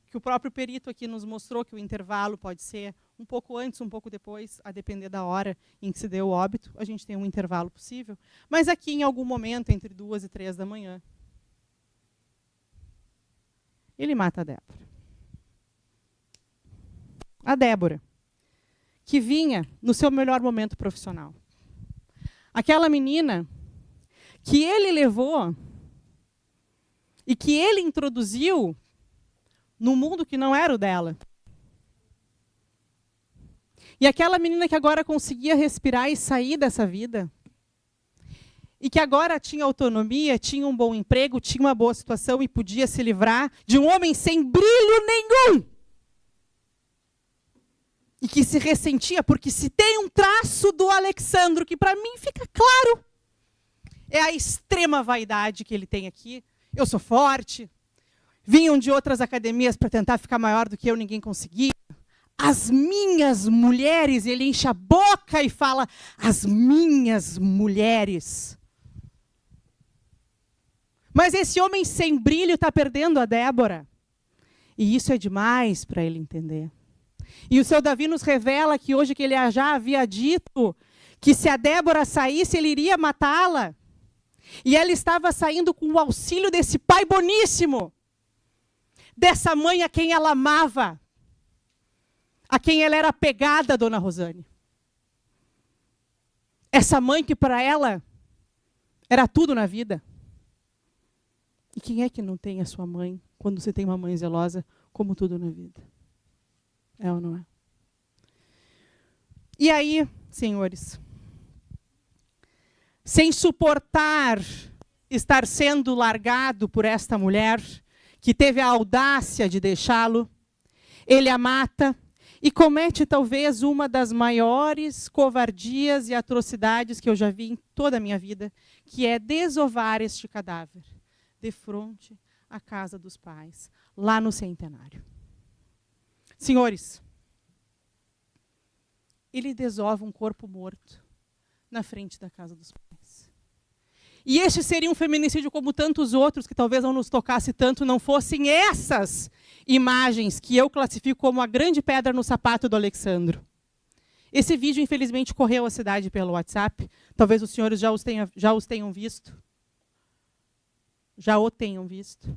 C: que o próprio perito aqui nos mostrou que o intervalo pode ser um pouco antes, um pouco depois, a depender da hora em que se deu o óbito, a gente tem um intervalo possível, mas aqui em algum momento, entre 2 e 3 da manhã, ele mata a Débora. A Débora, que vinha no seu melhor momento profissional. Aquela menina que ele levou e que ele introduziu no mundo que não era o dela. E aquela menina que agora conseguia respirar e sair dessa vida. E que agora tinha autonomia, tinha um bom emprego, tinha uma boa situação e podia se livrar de um homem sem brilho nenhum. E que se ressentia, porque se tem um traço do Alexandro que para mim fica claro, é a extrema vaidade que ele tem aqui. Eu sou forte. Vinham de outras academias para tentar ficar maior do que eu, ninguém conseguia. As minhas mulheres, ele enche a boca e fala, as minhas mulheres. Mas esse homem sem brilho está perdendo a Débora. E isso é demais para ele entender. E o seu Davi nos revela que hoje que ele já havia dito que se a Débora saísse, ele iria matá-la. E ela estava saindo com o auxílio desse pai boníssimo, dessa mãe a quem ela amava, a quem ela era apegada, Dona Rosane. Essa mãe que para ela era tudo na vida. E quem é que não tem a sua mãe quando você tem uma mãe zelosa como tudo na vida? É ou não é? E aí, senhores, sem suportar estar sendo largado por esta mulher, que teve a audácia de deixá-lo, ele a mata e comete talvez uma das maiores covardias e atrocidades que eu já vi em toda a minha vida, que é desovar este cadáver de frente à casa dos pais, lá no Centenário. Senhores, ele desova um corpo morto na frente da casa dos pais. E este seria um feminicídio como tantos outros, que talvez não nos tocasse tanto, não fossem essas imagens que eu classifico como a grande pedra no sapato do Alexandro. Esse vídeo, infelizmente, correu a cidade pelo WhatsApp. Talvez os senhores já os tenham visto. Já o tenham visto.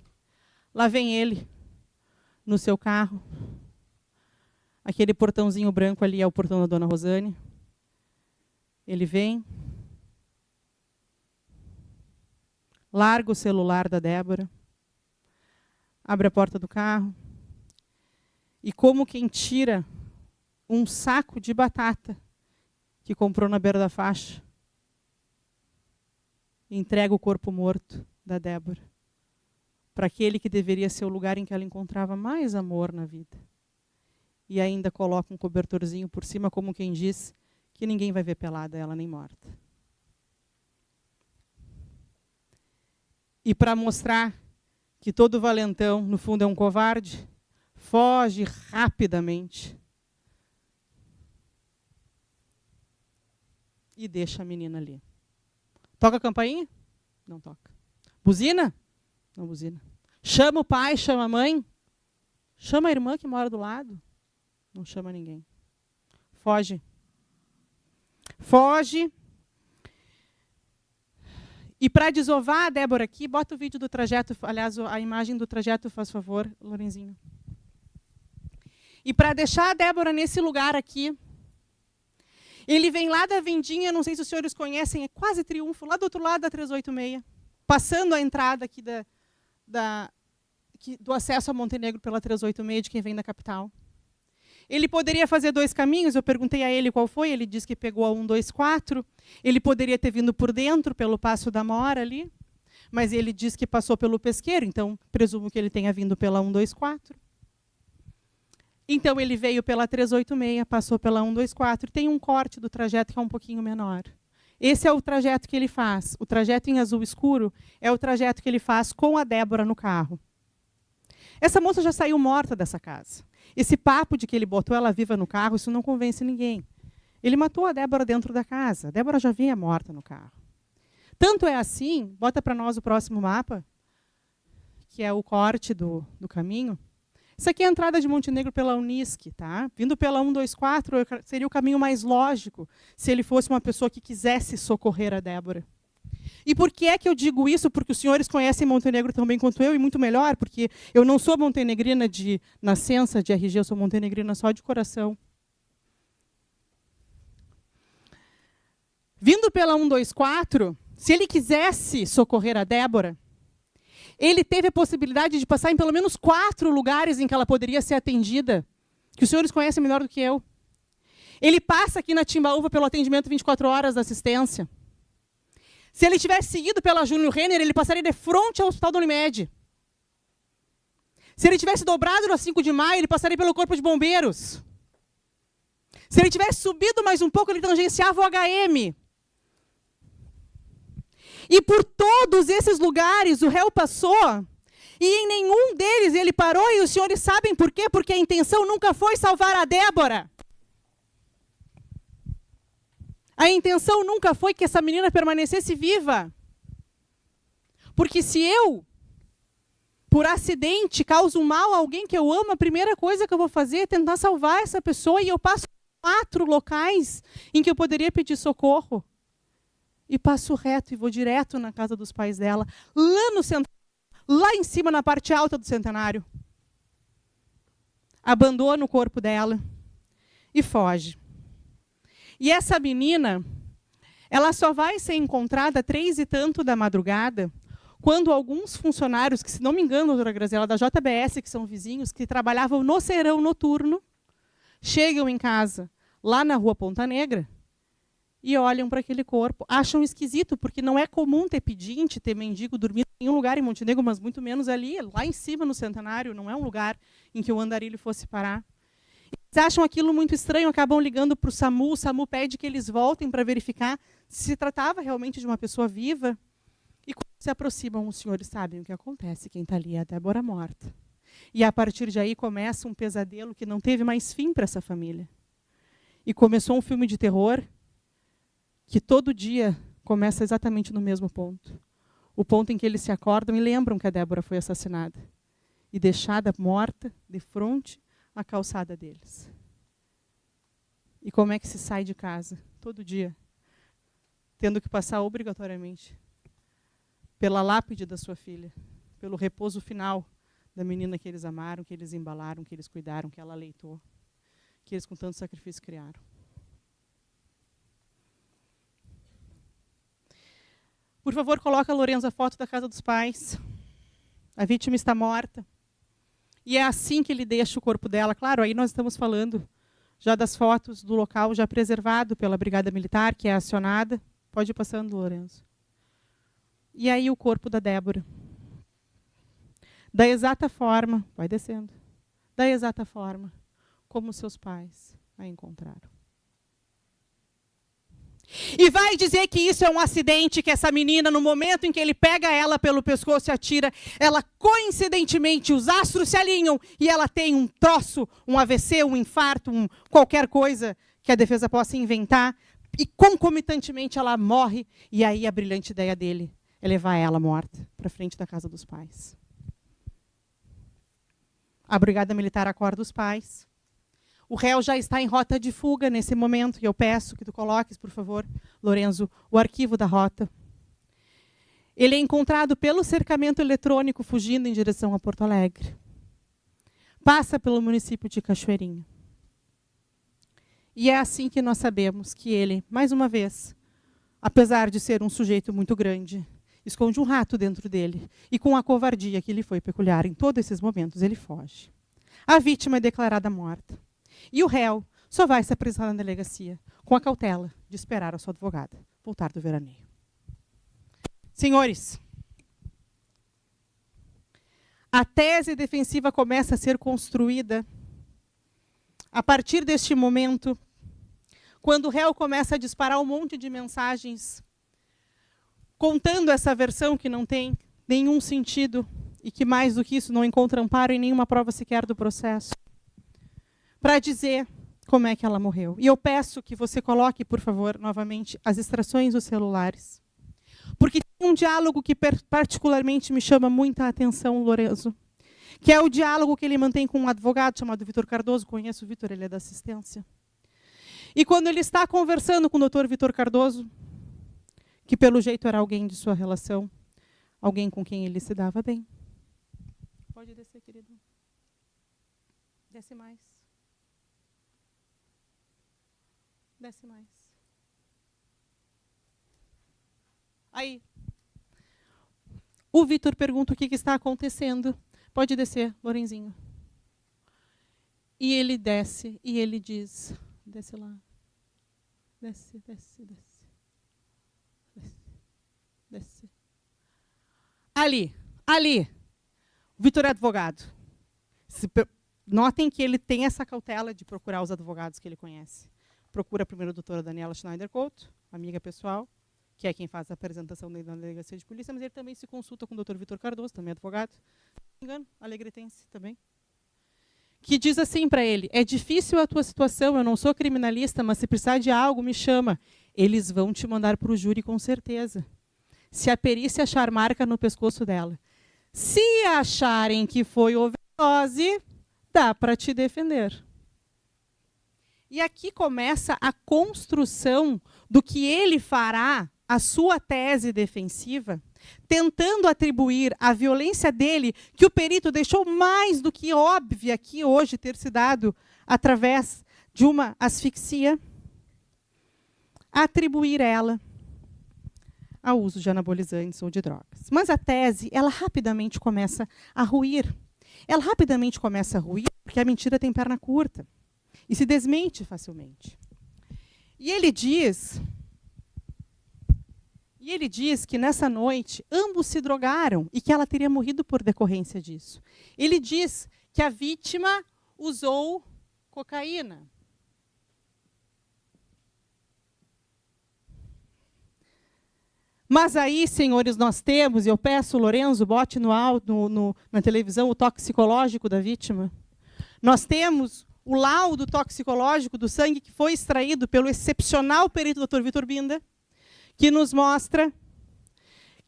C: Lá vem ele, no seu carro. Aquele portãozinho branco ali é o portão da Dona Rosane. Ele vem, larga o celular da Débora, abre a porta do carro e, como quem tira um saco de batata que comprou na beira da faixa, entrega o corpo morto da Débora para aquele que deveria ser o lugar em que ela encontrava mais amor na vida. E ainda coloca um cobertorzinho por cima, como quem diz que ninguém vai ver pelada ela nem morta. E para mostrar que todo valentão, no fundo, é um covarde, foge rapidamente e deixa a menina ali. Toca a campainha? Não toca. Buzina? Não buzina. Chama o pai, chama a mãe? Chama a irmã que mora do lado? Não chama ninguém. Foge. Foge. E para desovar a Débora aqui, bota o vídeo do trajeto, aliás, a imagem do trajeto, faz favor, Lorenzinho. E para deixar a Débora nesse lugar aqui, ele vem lá da Vendinha, não sei se os senhores conhecem, é quase Triunfo, lá do outro lado da 386, passando a entrada aqui do acesso a Montenegro pela 386, de quem vem da capital. Ele poderia fazer dois caminhos, eu perguntei a ele qual foi, ele disse que pegou a 124, ele poderia ter vindo por dentro, pelo Passo da Mora ali, mas ele disse que passou pelo Pesqueiro, então presumo que ele tenha vindo pela 124. Então ele veio pela 386, passou pela 124, tem um corte do trajeto que é um pouquinho menor. Esse é o trajeto que ele faz, o trajeto em azul escuro é o trajeto que ele faz com a Débora no carro. Essa moça já saiu morta dessa casa. Esse papo de que ele botou ela viva no carro, isso não convence ninguém. Ele matou a Débora dentro da casa. A Débora já vinha morta no carro. Tanto é assim, bota para nós o próximo mapa, que é o corte do caminho. Isso aqui é a entrada de Montenegro pela Unisc, tá? Vindo pela 124, seria o caminho mais lógico, se ele fosse uma pessoa que quisesse socorrer a Débora. E por que é que eu digo isso? Porque os senhores conhecem Montenegro tão bem quanto eu, e muito melhor, porque eu não sou montenegrina de nascença, de RG, eu sou montenegrina só de coração. Vindo pela 124, se ele quisesse socorrer a Débora, ele teve a possibilidade de passar em pelo menos 4 lugares em que ela poderia ser atendida, que os senhores conhecem melhor do que eu. Ele passa aqui na Timbaúva pelo atendimento 24 horas da assistência. Se ele tivesse seguido pela Júnior Renner, ele passaria de frente ao Hospital da Unimed. Se ele tivesse dobrado na 5 de maio, ele passaria pelo Corpo de Bombeiros. Se ele tivesse subido mais um pouco, ele tangenciava o HM. E por todos esses lugares o réu passou, e em nenhum deles ele parou, e os senhores sabem por quê? Porque a intenção nunca foi salvar a Débora. A intenção nunca foi que essa menina permanecesse viva. Porque se eu, por acidente, causo mal a alguém que eu amo, a primeira coisa que eu vou fazer é tentar salvar essa pessoa, e eu passo 4 locais em que eu poderia pedir socorro. E passo reto e vou direto na casa dos pais dela, lá no centro, lá em cima, na parte alta do Centenário. Abandono o corpo dela e foge. E essa menina, ela só vai ser encontrada 3 e tanto da madrugada, quando alguns funcionários, que se não me engano, doutora Graziela, da JBS, que são vizinhos, que trabalhavam no serão noturno, chegam em casa, lá na Rua Ponta Negra, e olham para aquele corpo. Acham esquisito, porque não é comum ter pedinte, ter mendigo dormindo em nenhum lugar em Montenegro, mas muito menos ali, lá em cima no Centenário, não é um lugar em que o andarilho fosse parar. Eles acham aquilo muito estranho, acabam ligando para o SAMU pede que eles voltem para verificar se tratava realmente de uma pessoa viva. E quando se aproximam, os senhores sabem o que acontece, quem está ali é a Débora morta. E a partir de aí começa um pesadelo que não teve mais fim para essa família. E começou um filme de terror que todo dia começa exatamente no mesmo ponto. O ponto em que eles se acordam e lembram que a Débora foi assassinada. E deixada morta, de frente à calçada deles. E como é que se sai de casa? Todo dia. Tendo que passar obrigatoriamente pela lápide da sua filha. Pelo repouso final da menina que eles amaram, que eles embalaram, que eles cuidaram, que ela aleitou. Que eles com tanto sacrifício criaram. Por favor, coloca, Lorenzo, a foto da casa dos pais. A vítima está morta. E é assim que ele deixa o corpo dela. Claro, aí nós estamos falando já das fotos do local já preservado pela Brigada Militar, que é acionada. Pode ir passando, Lorenzo. E aí o corpo da Débora. Da exata forma, vai descendo, da exata forma como seus pais a encontraram. E vai dizer que isso é um acidente, que essa menina, no momento em que ele pega ela pelo pescoço e atira, ela, coincidentemente, os astros se alinham e ela tem um troço, um AVC, um infarto, qualquer coisa que a defesa possa inventar, e concomitantemente ela morre, e aí a brilhante ideia dele é levar ela morta para frente da casa dos pais. A Brigada Militar acorda os pais. O réu já está em rota de fuga nesse momento, e eu peço que tu coloques, por favor, Lorenzo, o arquivo da rota. Ele é encontrado pelo cercamento eletrônico fugindo em direção a Porto Alegre. Passa pelo município de Cachoeirinha. E é assim que nós sabemos que ele, mais uma vez, apesar de ser um sujeito muito grande, esconde um rato dentro dele. E com a covardia que lhe foi peculiar em todos esses momentos, ele foge. A vítima é declarada morta. E o réu só vai se apresentar na delegacia com a cautela de esperar a sua advogada voltar do veraneio. Senhores, a tese defensiva começa a ser construída a partir deste momento, quando o réu começa a disparar um monte de mensagens contando essa versão que não tem nenhum sentido e que, mais do que isso, não encontra amparo em nenhuma prova sequer do processo, para dizer como é que ela morreu. E eu peço que você coloque, por favor, novamente, as extrações dos celulares. Porque tem um diálogo que particularmente me chama muita atenção, Lorenzo, que é o diálogo que ele mantém com um advogado chamado Vitor Cardoso. Conheço o Vitor, ele é da assistência. E quando ele está conversando com o doutor Vitor Cardoso, que pelo jeito era alguém de sua relação, alguém com quem ele se dava bem. Pode descer, querido. Desce mais. Desce mais. Aí. O Vitor pergunta o que está acontecendo. Pode descer, Lorenzinho. E ele desce, e ele diz, desce lá. Desce, desce, desce. Desce. Desce. Ali. O Vitor é advogado. Notem que ele tem essa cautela de procurar os advogados que ele conhece. Procura primeiro a doutora Daniela Schneider Couto, amiga pessoal, que é quem faz a apresentação dele na delegacia de polícia, mas ele também se consulta com o doutor Vitor Cardoso, também advogado, se não me engano, alegretense também, que diz assim para ele: é difícil a tua situação, eu não sou criminalista, mas se precisar de algo, me chama. Eles vão te mandar para o júri com certeza. Se a perícia achar marca no pescoço dela. Se acharem que foi overdose, dá para te defender. E aqui começa a construção do que ele fará, a sua tese defensiva, tentando atribuir a violência dele, que o perito deixou mais do que óbvia aqui hoje ter se dado através de uma asfixia, atribuir ela ao uso de anabolizantes ou de drogas. Mas a tese, ela rapidamente começa a ruir. Ela rapidamente começa a ruir porque a mentira tem perna curta e se desmente facilmente. E ele diz E ele diz que nessa noite ambos se drogaram e que ela teria morrido por decorrência disso. Ele diz que a vítima usou cocaína. Mas aí, senhores, nós temos, e eu peço, Lorenzo, bote na televisão o toxicológico da vítima. Nós temos o laudo toxicológico do sangue que foi extraído pelo excepcional perito Dr. Vitor Binda, que nos mostra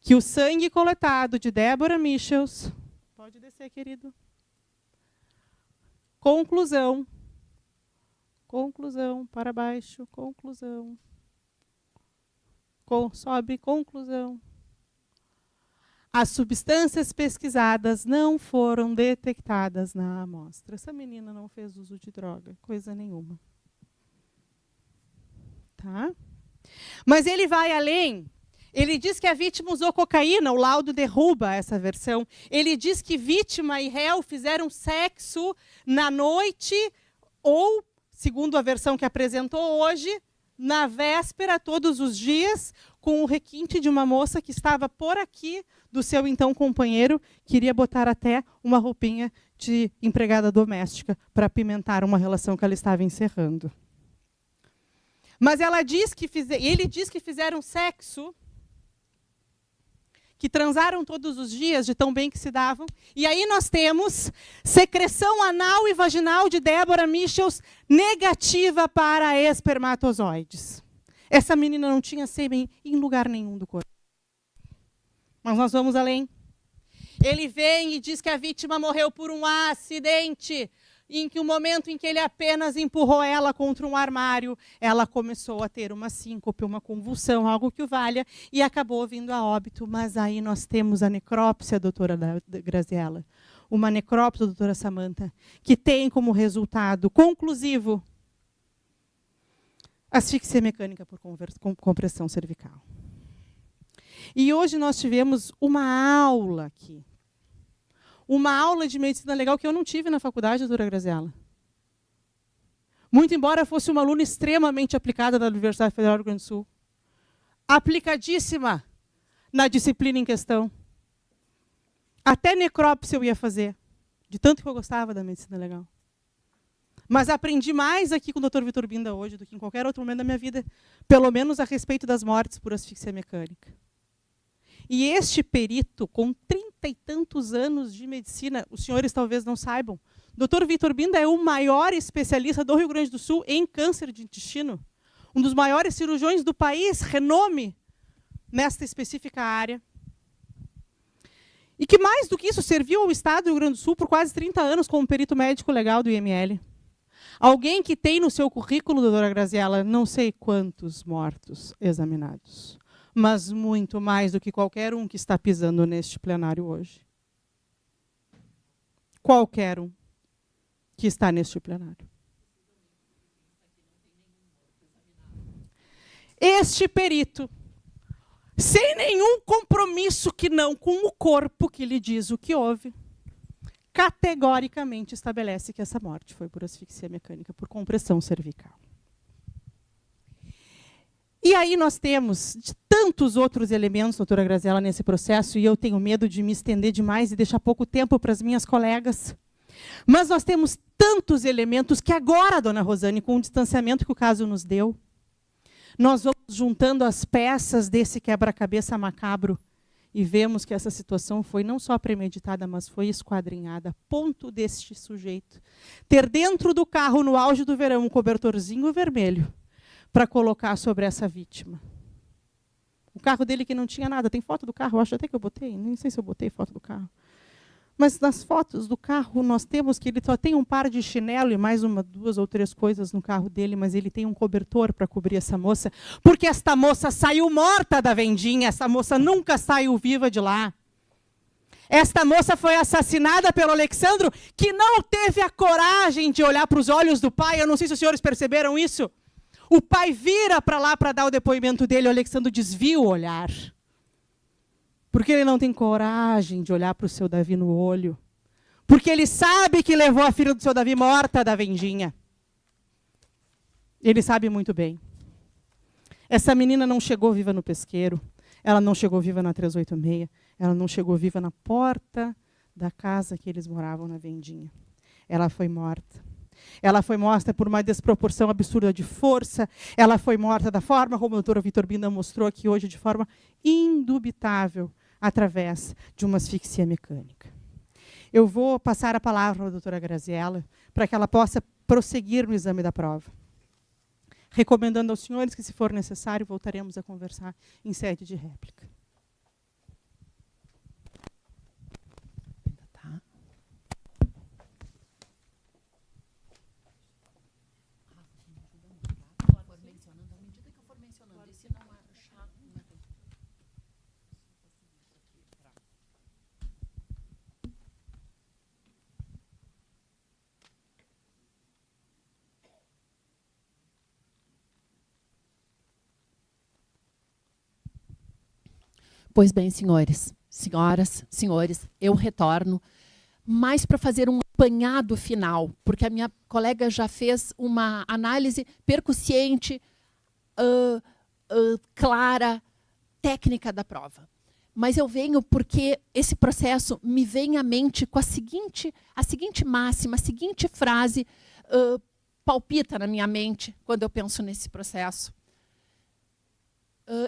C: que o sangue coletado de Débora Michels... Pode descer, querido. Conclusão, para baixo, conclusão. Sobe, conclusão. As substâncias pesquisadas não foram detectadas na amostra. Essa menina não fez uso de droga, coisa nenhuma. Tá? Mas ele vai além. Ele diz que a vítima usou cocaína, o laudo derruba essa versão. Ele diz que vítima e réu fizeram sexo na noite ou, segundo a versão que apresentou hoje, na véspera, todos os dias, com o requinte de uma moça que estava por aqui do seu então companheiro, queria botar até uma roupinha de empregada doméstica para apimentar uma relação que ela estava encerrando. Mas ela diz que ele diz que fizeram sexo, que transaram todos os dias, de tão bem que se davam. E aí nós temos secreção anal e vaginal de Débora Michels negativa para espermatozoides. Essa menina não tinha sêmen em lugar nenhum do corpo. Mas nós vamos além. Ele vem e diz que a vítima morreu por um acidente, em que o momento em que ele apenas empurrou ela contra um armário, ela começou a ter uma síncope, uma convulsão, algo que o valha, e acabou vindo a óbito. Mas aí nós temos a necrópsia, doutora Graziella, uma necrópsia, doutora Samantha, que tem como resultado conclusivo asfixia mecânica por compressão cervical. E hoje nós tivemos uma aula aqui. Uma aula de medicina legal que eu não tive na faculdade, doutora Graziella. Muito embora fosse uma aluna extremamente aplicada da Universidade Federal do Rio Grande do Sul. Aplicadíssima na disciplina em questão. Até necrópsia eu ia fazer, de tanto que eu gostava da medicina legal. Mas aprendi mais aqui com o Dr. Vitor Binda hoje do que em qualquer outro momento da minha vida, pelo menos a respeito das mortes por asfixia mecânica. E este perito, com 30 e tantos anos de medicina, os senhores talvez não saibam, Dr. Vitor Binda é o maior especialista do Rio Grande do Sul em câncer de intestino, um dos maiores cirurgiões do país, renome nesta específica área. E que mais do que isso, serviu ao Estado do Rio Grande do Sul por quase 30 anos como perito médico legal do IML. Alguém que tem no seu currículo, doutora Graziella, não sei quantos mortos examinados, mas muito mais do que qualquer um que está pisando neste plenário hoje. Qualquer um que está neste plenário. Este perito, sem nenhum compromisso que não com o corpo que lhe diz o que houve, categoricamente estabelece que essa morte foi por asfixia mecânica, por compressão cervical. E aí nós temos de tantos outros elementos, doutora Graziella, nesse processo, e eu tenho medo de me estender demais e deixar pouco tempo para as minhas colegas. Mas nós temos tantos elementos que agora, dona Rosane, com o distanciamento que o caso nos deu, nós vamos juntando as peças desse quebra-cabeça macabro e vemos que essa situação foi não só premeditada, mas foi esquadrinhada, a ponto deste sujeito ter dentro do carro, no auge do verão, um cobertorzinho vermelho para colocar sobre essa vítima. O carro dele que não tinha nada. Tem foto do carro? Eu acho até que eu botei. Nem sei se eu botei foto do carro. Mas nas fotos do carro nós temos que ele só tem um par de chinelo e mais duas ou três coisas no carro dele, mas ele tem um cobertor para cobrir essa moça, porque esta moça saiu morta da vendinha, essa moça nunca saiu viva de lá. Esta moça foi assassinada pelo Alexandro, que não teve a coragem de olhar para os olhos do pai. Eu não sei se os senhores perceberam isso. O pai vira para lá para dar o depoimento dele, o Alexandro desvia o olhar. Porque ele não tem coragem de olhar para o seu Davi no olho. Porque ele sabe que levou a filha do seu Davi morta da vendinha. Ele sabe muito bem. Essa menina não chegou viva no pesqueiro. Ela não chegou viva na 386. Ela não chegou viva na porta da casa que eles moravam na Vendinha. Ela foi morta. Ela foi morta por uma desproporção absurda de força. Ela foi morta da forma como o doutor Vitor Binda mostrou aqui hoje, de forma indubitável, através de uma asfixia mecânica. Eu vou passar a palavra à doutora Graziella para que ela possa prosseguir no exame da prova. Recomendando aos senhores que, se for necessário, voltaremos a conversar em sede de réplica.
B: Pois bem, senhores, senhoras, senhores, eu retorno mais para fazer um apanhado final, porque a minha colega já fez uma análise percussiente, clara, técnica da prova. Mas eu venho porque esse processo me vem à mente com a seguinte máxima, a seguinte frase palpita na minha mente quando eu penso nesse processo.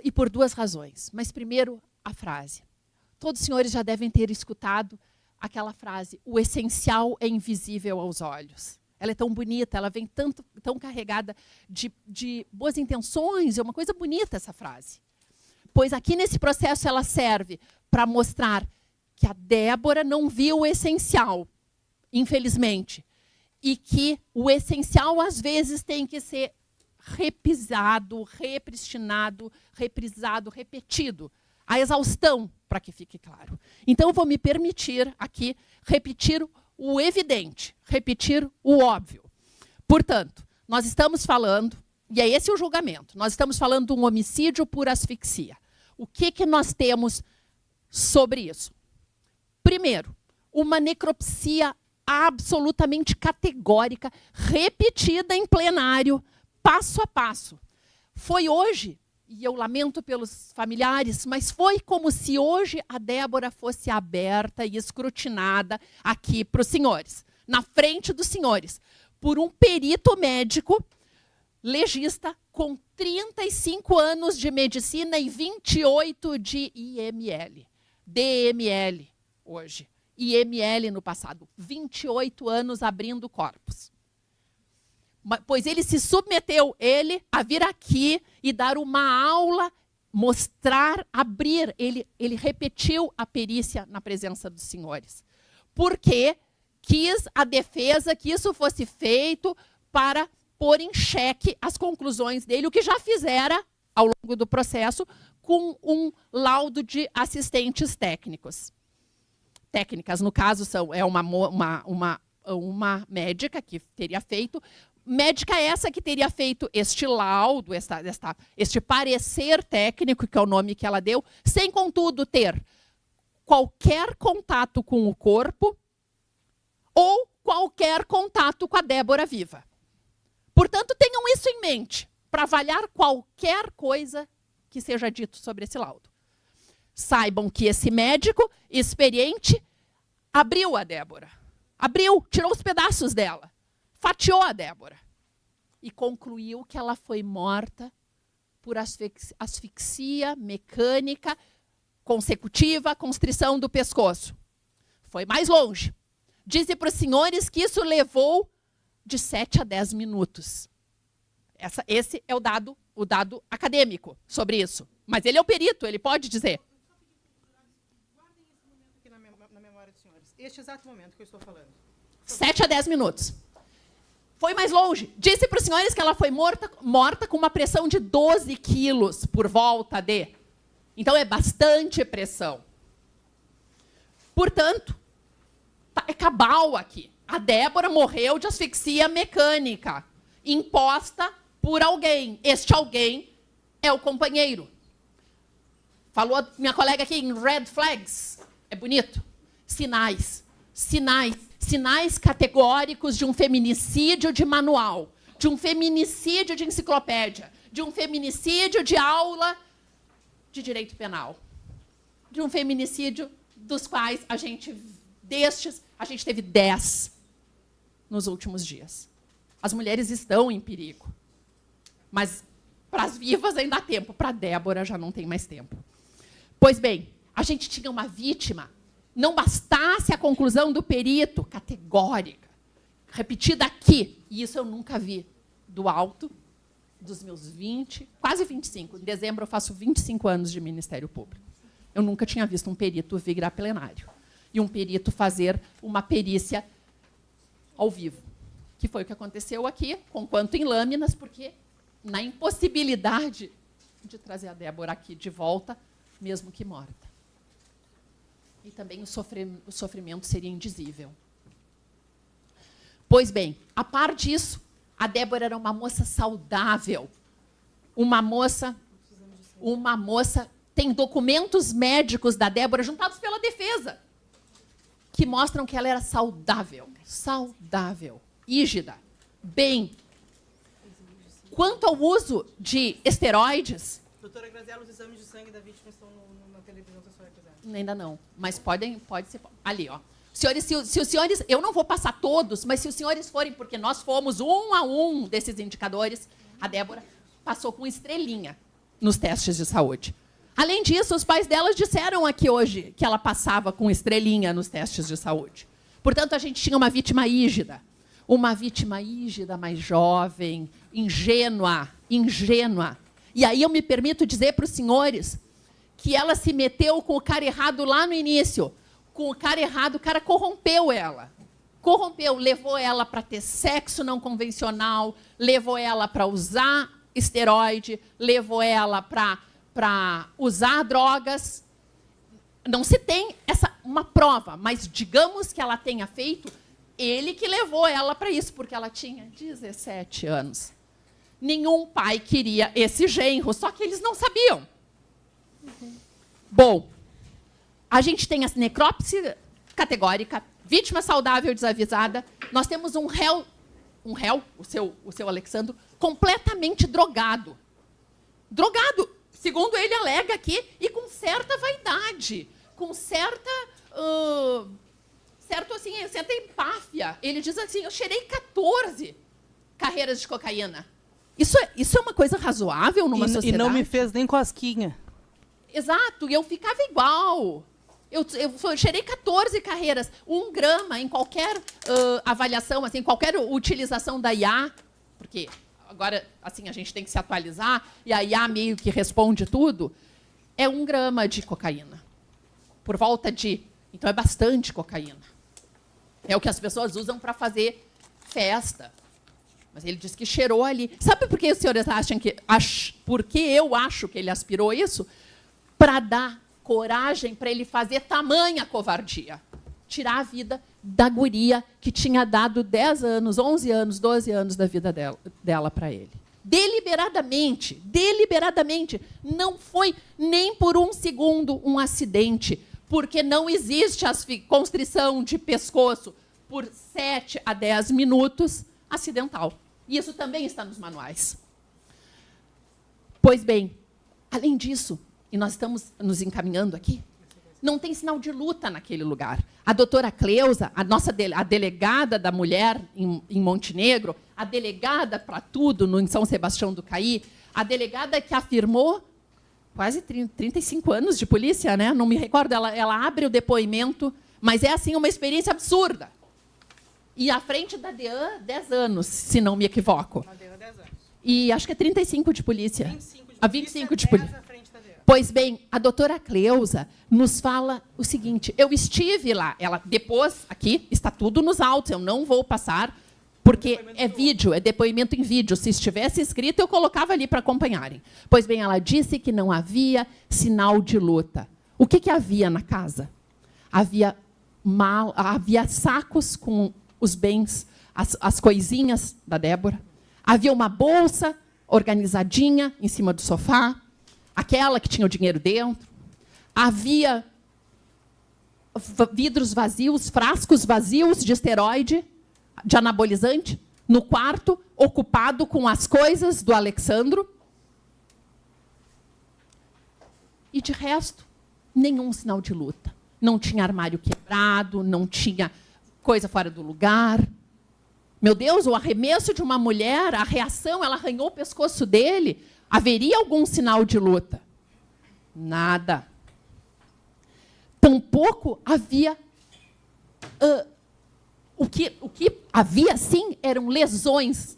B: E por duas razões. Mas primeiro, a frase. Todos os senhores já devem ter escutado aquela frase: o essencial é invisível aos olhos. Ela é tão bonita, ela vem tão carregada de boas intenções, é uma coisa bonita essa frase. Pois aqui nesse processo ela serve para mostrar que a Débora não viu o essencial, infelizmente, e que o essencial às vezes tem que ser repisado, repristinado, reprisado, repetido, a exaustão, para que fique claro. Então, eu vou me permitir aqui repetir o evidente, repetir o óbvio. Portanto, nós estamos falando, e é esse o julgamento, nós estamos falando de um homicídio por asfixia. O que nós temos sobre isso? Primeiro, uma necropsia absolutamente categórica, repetida em plenário, passo a passo. Foi hoje, e eu lamento pelos familiares, mas foi como se hoje a Débora fosse aberta e escrutinada aqui para os senhores, na frente dos senhores, por um perito médico legista com 35 anos de medicina e 28 de IML. DML hoje, IML no passado. 28 anos abrindo corpos. Pois ele se submeteu, a vir aqui e dar uma aula, mostrar, abrir. Ele repetiu a perícia na presença dos senhores. Porque quis a defesa que isso fosse feito para pôr em xeque as conclusões dele, o que já fizera ao longo do processo com um laudo de assistentes técnicos. Técnicas, no caso, é uma médica que teria feito. Médica essa que teria feito este laudo, este parecer técnico, que é o nome que ela deu, sem, contudo, ter qualquer contato com o corpo ou qualquer contato com a Débora viva. Portanto, tenham isso em mente, para avaliar qualquer coisa que seja dito sobre esse laudo. Saibam que esse médico experiente abriu a Débora. Abriu, tirou os pedaços dela. Fatiou a Débora e concluiu que ela foi morta por asfixia mecânica consecutiva à constrição do pescoço. Foi mais longe. Disse para os senhores que isso levou de 7 a 10 minutos. Esse é o dado acadêmico sobre isso. Mas ele é o perito, ele pode dizer.
C: Guardem esse momento aqui na memória dos senhores. Este exato momento que eu estou falando.
B: 7 a 10 minutos. Foi mais longe. Disse para os senhores que ela foi morta com uma pressão de 12 quilos por volta de. Então, é bastante pressão. Portanto, é cabal aqui. A Débora morreu de asfixia mecânica, imposta por alguém. Este alguém é o companheiro. Falou minha colega aqui em red flags. É bonito. Sinais. Sinais categóricos de um feminicídio de manual, de um feminicídio de enciclopédia, de um feminicídio de aula de direito penal. De um feminicídio dos quais a gente teve 10 nos últimos dias. As mulheres estão em perigo. Mas para as vivas ainda há tempo, para a Débora já não tem mais tempo. Pois bem, a gente tinha uma vítima, não bastasse a conclusão do perito, categórica, repetida aqui, e isso eu nunca vi, do alto dos meus 20, quase 25, em dezembro eu faço 25 anos de Ministério Público. Eu nunca tinha visto um perito vir a plenário e um perito fazer uma perícia ao vivo, que foi o que aconteceu aqui, conquanto em lâminas, porque na impossibilidade de trazer a Débora aqui de volta, mesmo que morta. E também o sofrimento seria indizível. Pois bem, a par disso, a Débora era uma moça saudável. Uma moça tem documentos médicos da Débora juntados pela defesa, que mostram que ela era saudável, rígida, bem. Quanto ao uso de esteroides...
C: Doutora Graziela, os exames de sangue da vítima estão na televisão da senhora quiser.
B: Ainda não, mas pode ser. Ali, ó. Senhores, se os senhores... Eu não vou passar todos, mas se os senhores forem, porque nós fomos um a um desses indicadores, a Débora passou com estrelinha nos testes de saúde. Além disso, os pais delas disseram aqui hoje que ela passava com estrelinha nos testes de saúde. Portanto, a gente tinha uma vítima rígida. Uma vítima rígida, mais jovem, ingênua. E aí eu me permito dizer para os senhores que ela se meteu com o cara errado lá no início. Com o cara errado, o cara corrompeu ela. Levou ela para ter sexo não convencional, levou ela para usar esteroide, levou ela para usar drogas. Não se tem uma prova, mas digamos que ela tenha feito, ele que levou ela para isso, porque ela tinha 17 anos. Nenhum pai queria esse genro, só que eles não sabiam. Bom, a gente tem a necrópsia categórica, vítima saudável desavisada. Nós temos um réu, o seu Alexandro, completamente drogado. Drogado, segundo ele alega aqui, e com certa vaidade, com certa empáfia. Ele diz assim, eu cheirei 14 carreiras de cocaína. Isso é uma coisa razoável numa sociedade?
C: E não me fez nem cosquinha.
B: Exato, e eu ficava igual. Eu cheirei 14 carreiras, 1 grama em qualquer avaliação, assim, qualquer utilização da IA, porque agora assim, a gente tem que se atualizar, e a IA meio que responde tudo, é 1 grama de cocaína. Por volta de... Então, é bastante cocaína. É o que as pessoas usam para fazer festa. Mas ele disse que cheirou ali. Sabe por que os senhores acham que... Por que eu acho que ele aspirou isso? Para dar coragem para ele fazer tamanha covardia. Tirar a vida da guria que tinha dado 10 anos, 11 anos, 12 anos da vida dela para ele. Deliberadamente. Não foi nem por 1 segundo um acidente, porque não existe constrição de pescoço por 7 a 10 minutos acidental. E isso também está nos manuais. Pois bem, além disso, e nós estamos nos encaminhando aqui, não tem sinal de luta naquele lugar. A doutora Cleusa, a delegada da mulher em Montenegro, a delegada para tudo em São Sebastião do Caí, a delegada que afirmou quase 35 anos de polícia, né? Não me recordo, ela abre o depoimento, mas é assim uma experiência absurda. E à frente da DEAN, 10 anos, se não me equivoco.
C: Na DEAN, 10 anos.
B: E acho que é 35 de polícia.
C: 25
B: de polícia.
C: 10 à frente da DEAN.
B: Pois bem, a doutora Cleusa nos fala o seguinte, eu estive lá, ela depois, aqui, está tudo nos autos, eu não vou passar, porque é vídeo, é depoimento em vídeo. Se estivesse escrito, eu colocava ali para acompanharem. Pois bem, ela disse que não havia sinal de luta. O que havia na casa? Havia sacos com os bens, as coisinhas da Débora. Havia uma bolsa organizadinha em cima do sofá, aquela que tinha o dinheiro dentro. Havia vidros vazios, frascos vazios de esteroide, de anabolizante, no quarto, ocupado com as coisas do Alexandro. E, de resto, nenhum sinal de luta. Não tinha armário quebrado, não tinha coisa fora do lugar. Meu Deus, o arremesso de uma mulher, a reação, ela arranhou o pescoço dele. Haveria algum sinal de luta? Nada. Tampouco havia... o que havia, sim, eram lesões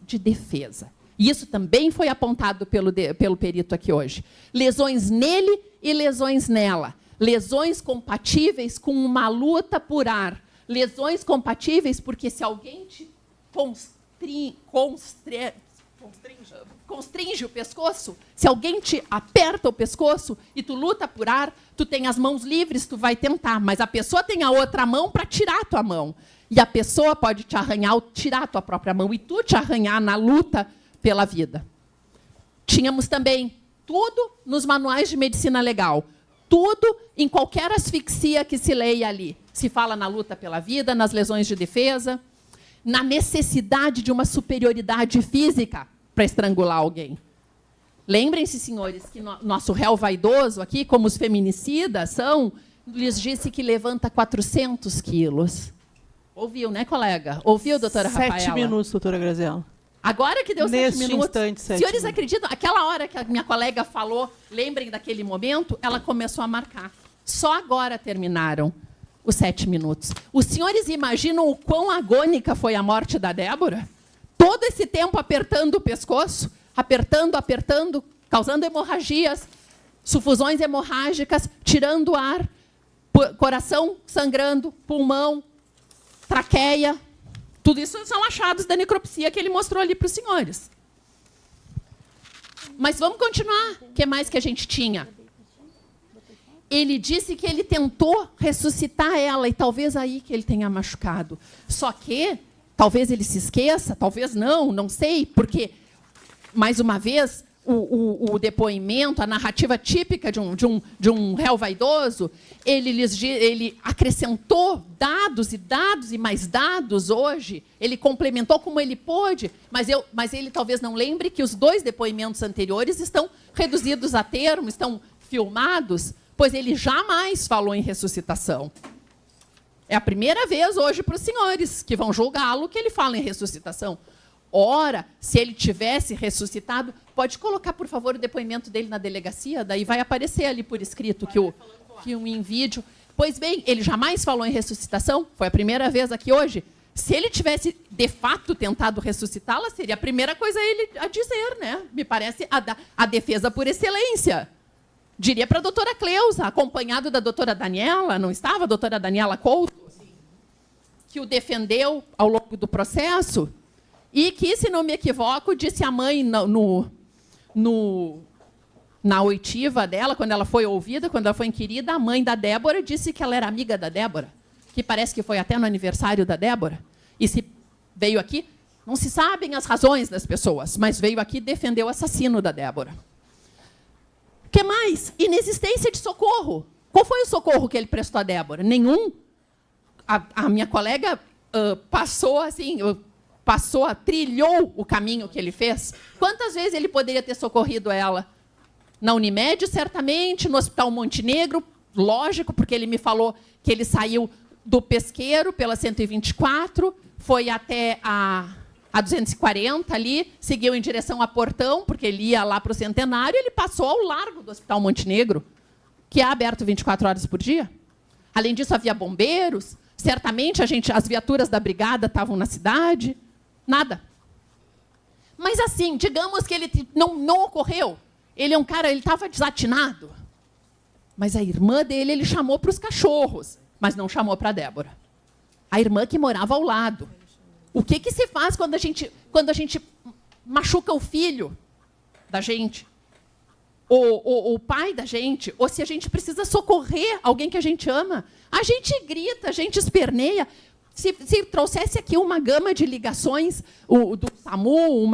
B: de defesa. E isso também foi apontado pelo perito aqui hoje. Lesões nele e lesões nela. Lesões compatíveis com uma luta por ar. Lesões compatíveis porque se alguém te constringe o pescoço, se alguém te aperta o pescoço e tu luta por ar, tu tem as mãos livres, tu vai tentar, mas a pessoa tem a outra mão para tirar a tua mão. E a pessoa pode te arranhar ou tirar a tua própria mão e tu te arranhar na luta pela vida. Tínhamos também tudo nos manuais de medicina legal. Tudo em qualquer asfixia que se leia ali. Se fala na luta pela vida, nas lesões de defesa, na necessidade de uma superioridade física para estrangular alguém. Lembrem-se, senhores, que nosso réu vaidoso aqui, como os feminicidas são, lhes disse que levanta 400 quilos. Ouviu, né, colega? Ouviu, doutora Rafaela?
C: 7 minutos, doutora Graziela.
B: Agora que deu 7 minutos.
C: Instante, 7
B: senhores
C: minutos.
B: acreditam? Aquela hora que a minha colega falou, lembrem daquele momento, ela começou a marcar. Só agora terminaram os 7 minutos. Os senhores imaginam o quão agônica foi a morte da Débora? Todo esse tempo apertando o pescoço, apertando, causando hemorragias, sufusões hemorrágicas, tirando ar, coração sangrando, pulmão, traqueia. Tudo isso são achados da necropsia que ele mostrou ali para os senhores. Mas vamos continuar. O que mais que a gente tinha? Ele disse que ele tentou ressuscitar ela, e talvez aí que ele tenha machucado. Só que, talvez ele se esqueça, talvez não sei, porque, mais uma vez, o depoimento, a narrativa típica de um réu vaidoso, ele acrescentou dados e mais dados hoje, ele complementou como ele pôde, mas ele talvez não lembre que os 2 depoimentos anteriores estão reduzidos a termo, estão filmados, pois ele jamais falou em ressuscitação. É a primeira vez hoje para os senhores que vão julgá-lo que ele fala em ressuscitação. Ora, se ele tivesse ressuscitado, pode colocar, por favor, o depoimento dele na delegacia, daí vai aparecer ali por escrito que um em vídeo. Pois bem, ele jamais falou em ressuscitação, foi a primeira vez aqui hoje. Se ele tivesse, de fato, tentado ressuscitá-la, seria a primeira coisa a dizer, né? Me parece a defesa por excelência. Diria para a doutora Cleusa, acompanhado da doutora Daniela, não estava a doutora Daniela Couto? Que o defendeu ao longo do processo, e que, se não me equivoco, disse a mãe na oitiva dela, quando ela foi ouvida, quando ela foi inquirida, a mãe da Débora disse que ela era amiga da Débora, que parece que foi até no aniversário da Débora, e se veio aqui, não se sabem as razões das pessoas, mas veio aqui e defendeu o assassino da Débora. O que mais? Inexistência de socorro. Qual foi o socorro que ele prestou à Débora? Nenhum. A minha colega trilhou o caminho que ele fez. Quantas vezes ele poderia ter socorrido ela? Na Unimed, certamente, no Hospital Montenegro, lógico, porque ele me falou que ele saiu do Pesqueiro pela 124, foi até a 240 ali, seguiu em direção a Portão, porque ele ia lá para o Centenário, e ele passou ao largo do Hospital Montenegro, que é aberto 24 horas por dia. Além disso, havia bombeiros, certamente as viaturas da brigada estavam na cidade, nada. Mas assim, digamos que ele não ocorreu. Ele é um cara, ele estava desatinado. Mas a irmã dele, ele chamou para os cachorros, mas não chamou para a Débora. A irmã que morava ao lado. O que se faz quando a gente machuca o filho da gente? O pai da gente? Ou se a gente precisa socorrer alguém que a gente ama? A gente grita, a gente esperneia. Se trouxesse aqui uma gama de ligações do SAMU,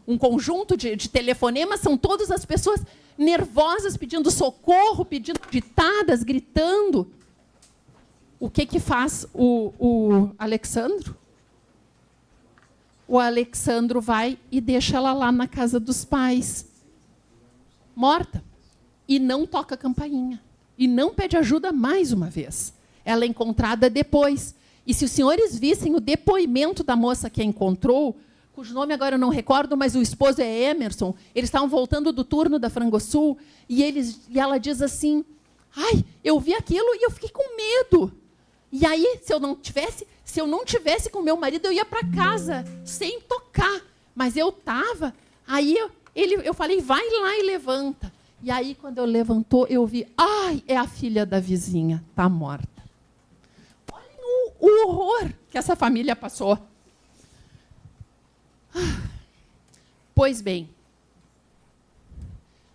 B: um conjunto de telefonemas, são todas as pessoas nervosas, pedindo socorro, pedindo ditadas, gritando. O que faz o Alexandro? O Alexandro vai e deixa ela lá na casa dos pais, morta. e não toca a campainha. E não pede ajuda mais uma vez. Ela é encontrada depois. E se os senhores vissem o depoimento da moça que a encontrou, cujo nome agora eu não recordo, mas o esposo é Emerson, eles estavam voltando do turno da Frangosul, e ela diz assim, ai, eu vi aquilo e eu fiquei com medo. E aí, se eu não tivesse com meu marido, eu ia para casa, sem tocar. Mas eu estava, aí eu falei, vai lá e levanta. E aí, quando eu levantou, eu vi, ai, é a filha da vizinha, está morta. Olhem o horror que essa família passou. Pois bem,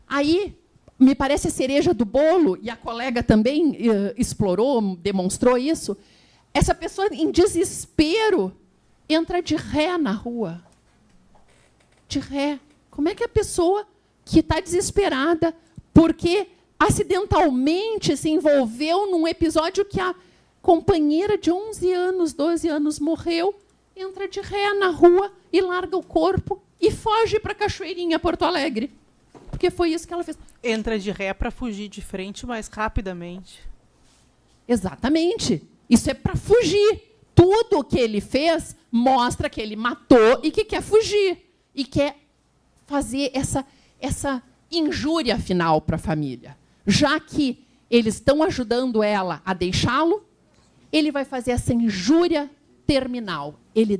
B: aí, me parece a cereja do bolo, e a colega também explorou, demonstrou isso, essa pessoa, em desespero, entra de ré na rua. De ré. Como é que a pessoa que está desesperada, porque acidentalmente se envolveu num episódio que a companheira de 11 anos, 12 anos morreu, entra de ré na rua e larga o corpo e foge para Cachoeirinha, Porto Alegre. Porque foi isso que ela fez.
C: Entra de ré para fugir de frente mais rapidamente.
B: Exatamente. Isso é para fugir. Tudo o que ele fez mostra que ele matou e que quer fugir. E quer fazer essa injúria final para a família. Já que eles estão ajudando ela a deixá-lo, ele vai fazer essa injúria terminal. Ele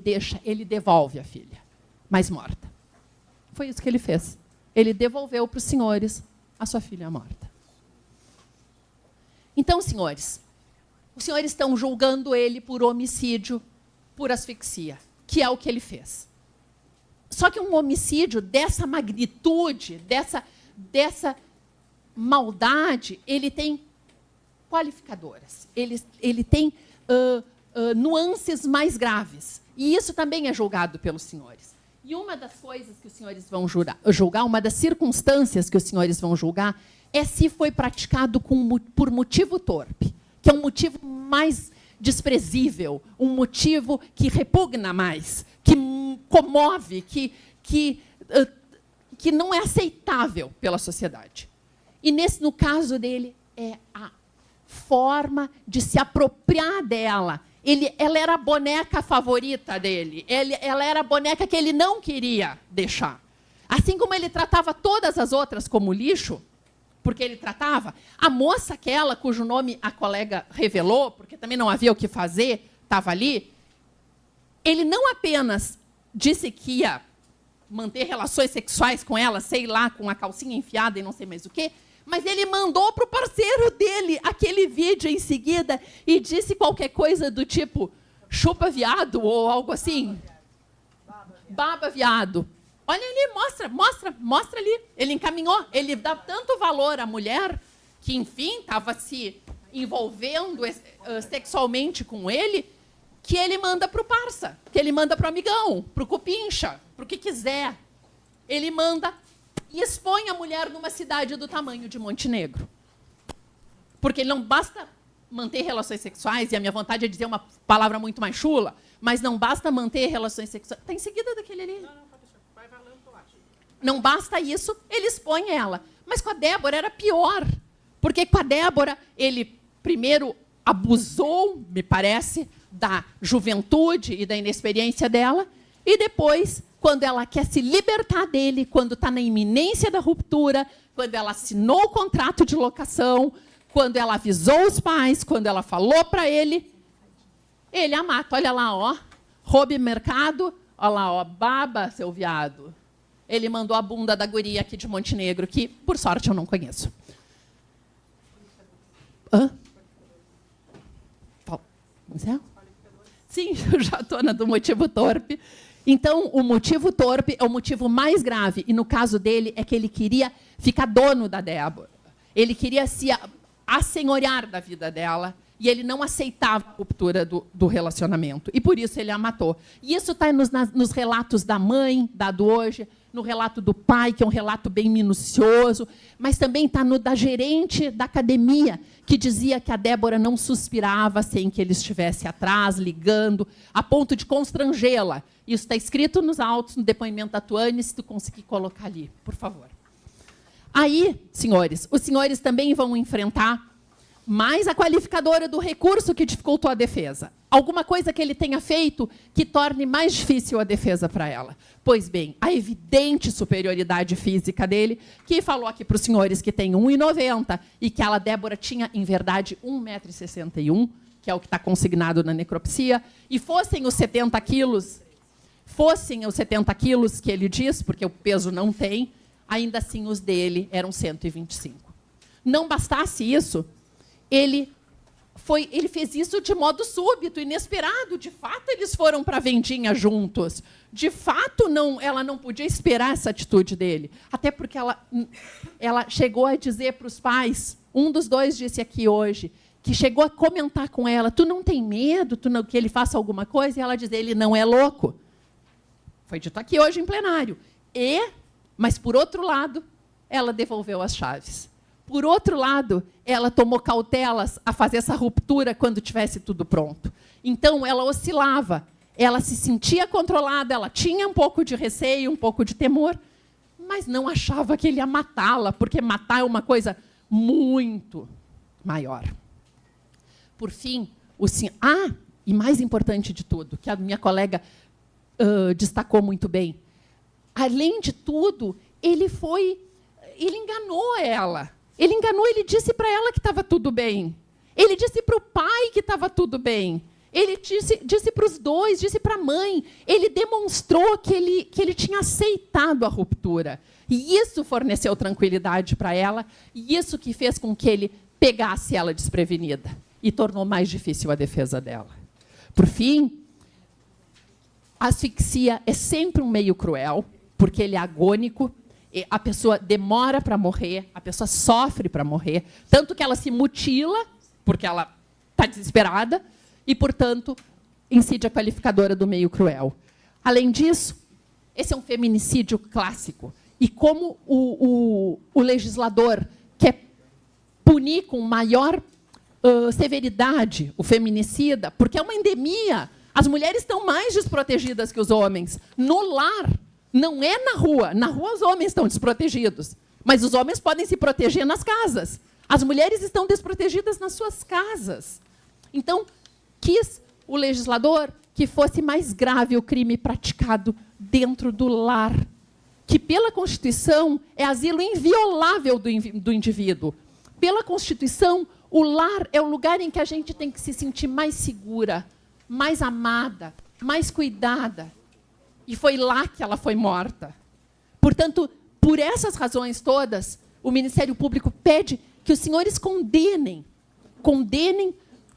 B: devolve a filha, mas morta. Foi isso que ele fez. Ele devolveu para os senhores a sua filha morta. Então, senhores, os senhores estão julgando ele por homicídio, por asfixia, que é o que ele fez. Só que um homicídio dessa magnitude, dessa maldade, ele tem qualificadoras. Ele tem nuances mais graves. E isso também é julgado pelos senhores. E uma das coisas que os senhores vão julgar, uma das circunstâncias que os senhores vão julgar, é se foi praticado por motivo torpe, que é um motivo mais desprezível, um motivo que repugna mais, que comove, que não é aceitável pela sociedade. E no caso dele, é a forma de se apropriar dela. Ela era a boneca favorita dele. Ela era a boneca que ele não queria deixar. Assim como ele tratava todas as outras como lixo, porque ele tratava, a moça aquela, cujo nome a colega revelou, porque também não havia o que fazer, estava ali, ele não apenas disse que ia manter relações sexuais com ela, sei lá, com a calcinha enfiada e não sei mais o quê, mas ele mandou para o parceiro dele aquele vídeo em seguida e disse qualquer coisa do tipo chupa viado ou algo assim. Baba viado. Olha ali, mostra ali. Ele encaminhou, ele dá tanto valor à mulher que, enfim, estava se envolvendo sexualmente com ele, que ele manda para o parça, que ele manda para o amigão, para o cupincha, para o que quiser. Ele manda e expõe a mulher numa cidade do tamanho de Montenegro. Porque não basta manter relações sexuais, e a minha vontade é dizer uma palavra muito mais chula, mas não basta manter relações sexuais... Está em seguida daquele ali. Não, pode deixar. Vai valendo, eu acho. Não basta isso, ele expõe ela. Mas com a Débora era pior. Porque com a Débora, ele primeiro abusou, me parece, da juventude e da inexperiência dela, e depois, quando ela quer se libertar dele, quando está na iminência da ruptura, quando ela assinou o contrato de locação, quando ela avisou os pais, quando ela falou para ele a mata. Olha lá, ó, roube mercado, olha lá, ó, baba, seu viado. Ele mandou a bunda da guria aqui de Montenegro, que, por sorte, eu não conheço. Hã? Sim, eu já estou na do motivo torpe. Então, o motivo torpe é o motivo mais grave. E, no caso dele, é que ele queria ficar dono da Débora. Ele queria se assenhorear da vida dela. E ele não aceitava a ruptura do relacionamento. E, por isso, ele a matou. E isso está nos relatos da mãe, dado hoje, no relato do pai, que é um relato bem minucioso, mas também está no da gerente da academia, que dizia que a Débora não suspirava sem que ele estivesse atrás, ligando, a ponto de constrangê-la. Isso está escrito nos autos, no depoimento da Tuane, se tu conseguir colocar ali, por favor. Aí, senhores, os senhores também vão enfrentar mais a qualificadora do recurso que dificultou a defesa. Alguma coisa que ele tenha feito que torne mais difícil a defesa para ela. Pois bem, a evidente superioridade física dele, que falou aqui para os senhores que tem 1,90 e que a Débora tinha, em verdade, 1,61 m, que é o que está consignado na necropsia, e fossem os 70 quilos que ele diz, porque o peso não tem, ainda assim os dele eram 125. Não bastasse isso, ele fez isso de modo súbito, inesperado. De fato, eles foram para a vendinha juntos. De fato, ela não podia esperar essa atitude dele. Até porque ela chegou a dizer para os pais, um dos dois disse aqui hoje, que chegou a comentar com ela, tu não tem medo que ele faça alguma coisa? E ela diz, ele não é louco. Foi dito aqui hoje em plenário. Mas, por outro lado, ela devolveu as chaves. Por outro lado, ela tomou cautelas a fazer essa ruptura quando tivesse tudo pronto. Então, ela oscilava, ela se sentia controlada, ela tinha um pouco de receio, um pouco de temor, mas não achava que ele ia matá-la, porque matar é uma coisa muito maior. Por fim, e mais importante de tudo, que a minha colega destacou muito bem, além de tudo, ele enganou ela. Ele disse para ela que estava tudo bem. Ele disse para o pai que estava tudo bem. Ele disse para os dois, disse para a mãe. Ele demonstrou que ele tinha aceitado a ruptura. E isso forneceu tranquilidade para ela, e isso que fez com que ele pegasse ela desprevenida e tornou mais difícil a defesa dela. Por fim, a asfixia é sempre um meio cruel, porque ele é agônico, a pessoa demora para morrer, a pessoa sofre para morrer, tanto que ela se mutila, porque ela está desesperada, e, portanto, incide a qualificadora do meio cruel. Além disso, esse é um feminicídio clássico. E como o legislador quer punir com maior severidade o feminicida, porque é uma endemia, as mulheres estão mais desprotegidas que os homens. No lar, não é na rua. Na rua os homens estão desprotegidos, mas os homens podem se proteger nas casas. As mulheres estão desprotegidas nas suas casas. Então, quis o legislador que fosse mais grave o crime praticado dentro do lar, que, pela Constituição, é asilo inviolável do indivíduo. Pela Constituição, o lar é o lugar em que a gente tem que se sentir mais segura, mais amada, mais cuidada. E foi lá que ela foi morta. Portanto, por essas razões todas, o Ministério Público pede que os senhores condenem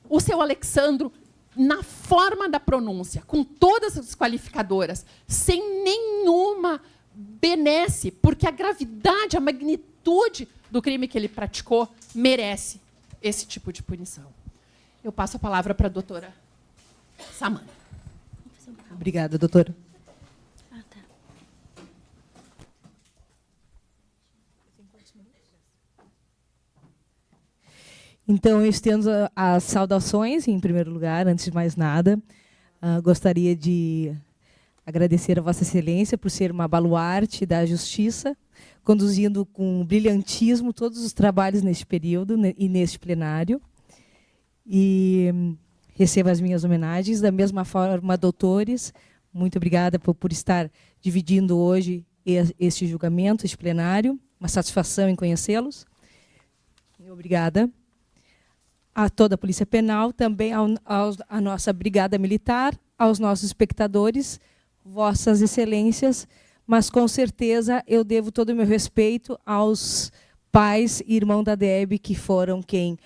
B: o seu Alexandro na forma da pronúncia, com todas as qualificadoras, sem nenhuma benesse, porque a gravidade, a magnitude do crime que ele praticou merece esse tipo de punição. Eu passo a palavra para a doutora Samana.
E: Obrigada, doutora. Então, eu estendo as saudações, em primeiro lugar, antes de mais nada. Gostaria de agradecer a Vossa Excelência por ser uma baluarte da Justiça, conduzindo com brilhantismo todos os trabalhos neste período e neste plenário. E recebo as minhas homenagens. Da mesma forma, doutores, muito obrigada por estar dividindo hoje este julgamento, este plenário. Uma satisfação em conhecê-los. Obrigada. A toda a Polícia Penal, também à nossa Brigada Militar, aos nossos espectadores, Vossas Excelências, mas, com certeza, eu devo todo o meu respeito aos pais e irmãos da Deb, que foram quem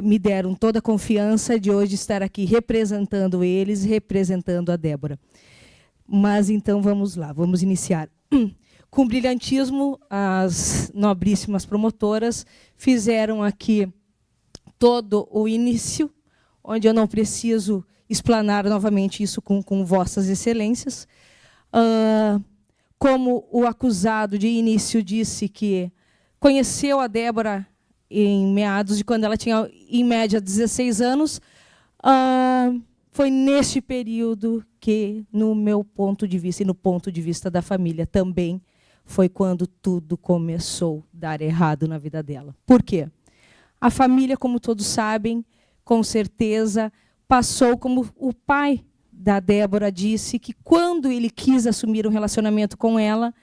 E: me deram toda a confiança de hoje estar aqui representando eles, representando a Débora. Mas, então, vamos lá, vamos iniciar. Com brilhantismo, as nobríssimas promotoras fizeram aqui todo o início, onde eu não preciso explanar novamente isso com Vossas Excelências. Como o acusado de início disse que conheceu a Débora em meados de quando ela tinha, em média, 16 anos, foi neste período que, no meu ponto de vista e no ponto de vista da família também, foi quando tudo começou a dar errado na vida dela. Por quê? A família, como todos sabem, com certeza, passou como o pai da Débora disse, que quando ele quis assumir um relacionamento com ela,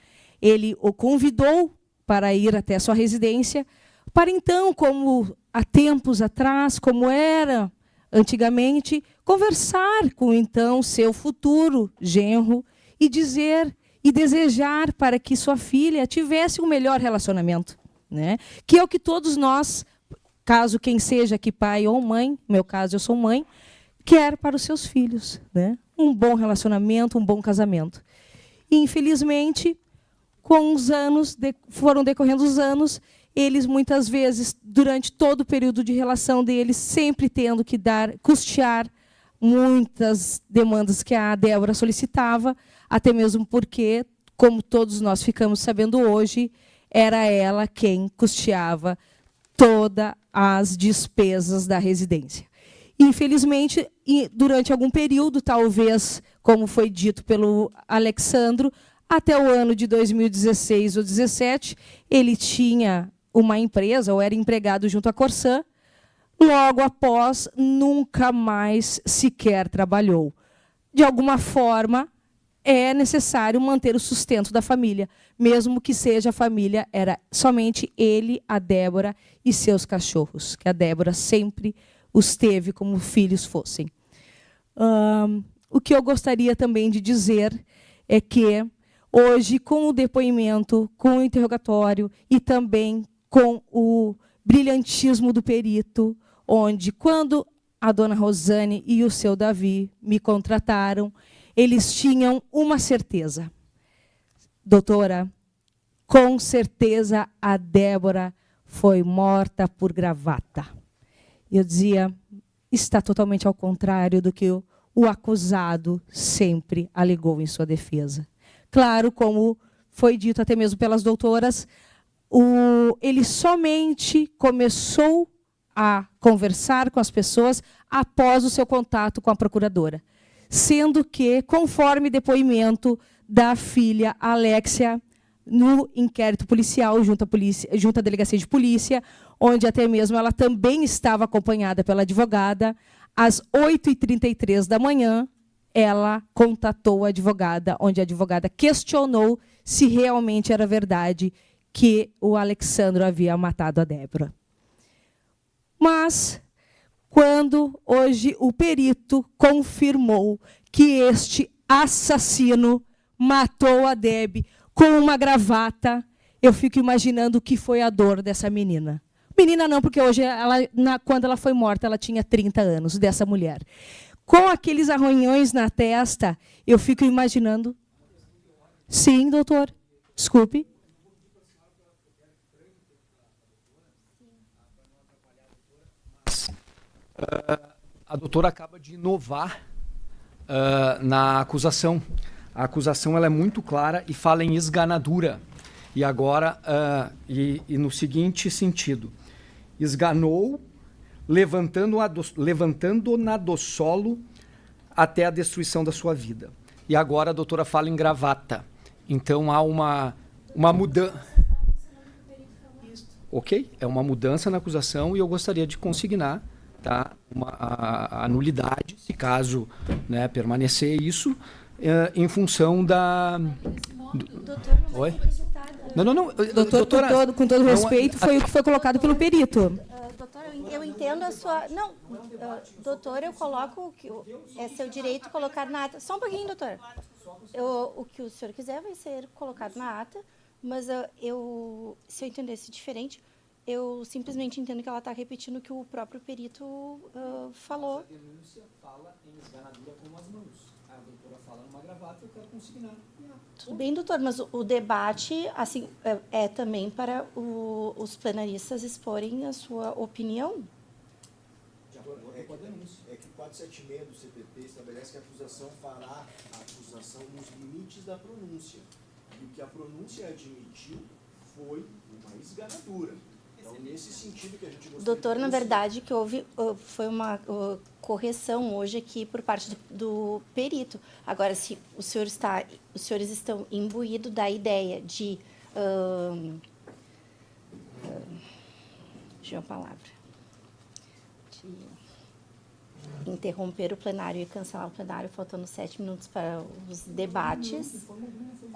E: ele o convidou para ir até a sua residência, para então, como há tempos atrás, como era antigamente, conversar com então seu futuro genro e dizer e desejar para que sua filha tivesse um melhor relacionamento, né? Que é o que todos nós, caso quem seja aqui pai ou mãe, no meu caso eu sou mãe, quer para os seus filhos, né? Um bom relacionamento, um bom casamento. E, infelizmente, com os anos, foram decorrendo os anos, eles muitas vezes, durante todo o período de relação deles, sempre tendo que custear muitas demandas que a Débora solicitava, até mesmo porque, como todos nós ficamos sabendo hoje, era ela quem custeava todas as despesas da residência. Infelizmente, durante algum período, talvez, como foi dito pelo Alexandro, até o ano de 2016 ou 2017, ele tinha uma empresa, ou era empregado junto à Corsã, logo após, nunca mais sequer trabalhou. De alguma forma, é necessário manter o sustento da família, mesmo que seja a família, era somente ele, a Débora e seus cachorros, que a Débora sempre os teve como filhos fossem. O que eu gostaria também de dizer é que, hoje, com o depoimento, com o interrogatório e também com o brilhantismo do perito, onde, quando a dona Rosane e o seu Davi me contrataram, eles tinham uma certeza. Doutora, com certeza a Débora foi morta por gravata. Eu dizia, está totalmente ao contrário do que o acusado sempre alegou em sua defesa. Claro, como foi dito até mesmo pelas doutoras, ele somente começou a conversar com as pessoas após o seu contato com a procuradora. Sendo que, conforme depoimento da filha Alexia, no inquérito policial, junto à delegacia de polícia, onde até mesmo ela também estava acompanhada pela advogada, às 8h33 da manhã, ela contatou a advogada, onde a advogada questionou se realmente era verdade que o Alexandro havia matado a Débora. Mas, quando hoje o perito confirmou que este assassino matou a Deb com uma gravata, eu fico imaginando o que foi a dor dessa menina. Menina não, porque hoje, quando ela foi morta, ela tinha 30 anos, dessa mulher. Com aqueles arranhões na testa, eu fico imaginando... Sim, doutor. Desculpe.
F: A doutora acaba de inovar na acusação. A acusação ela é muito clara e fala em esganadura. E agora, no seguinte sentido, esganou, levantando-na do solo até a destruição da sua vida. E agora a doutora fala em gravata. Então há uma mudança. Ok? É uma mudança na acusação e eu gostaria de consignar, tá, a nulidade, se caso, né, permanecer isso, em função da...
A: Doutor, não
F: Oi?
A: vai ser apresentada.
F: Não.
E: Doutor, com todo respeito, foi o que foi colocado pelo perito.
A: Doutor, eu entendo a sua... Não, doutor, eu coloco... É seu direito colocar na ata. Só um pouquinho, doutor. O que o senhor quiser vai ser colocado na ata, mas se eu entendesse diferente, eu simplesmente entendo que ela está repetindo o que o próprio perito falou.
F: A denúncia fala em esganadura com as mãos. A doutora fala numa gravata, eu quero consignar.
A: Tudo bem, doutor, mas o debate assim, é também para os plenaristas exporem a sua opinião?
G: De acordo com a denúncia. É que o 476 do CPP estabelece que a acusação fará a acusação nos limites da pronúncia. E o que a pronúncia admitiu foi uma esganadura. Então, nesse sentido que a gente gostaria...
A: Doutor, na verdade, que houve foi uma correção hoje aqui por parte do perito. Agora, se os senhores estão imbuídos da ideia de Deixa eu a palavra. De interromper o plenário e cancelar o plenário, faltando 7 minutos para os debates,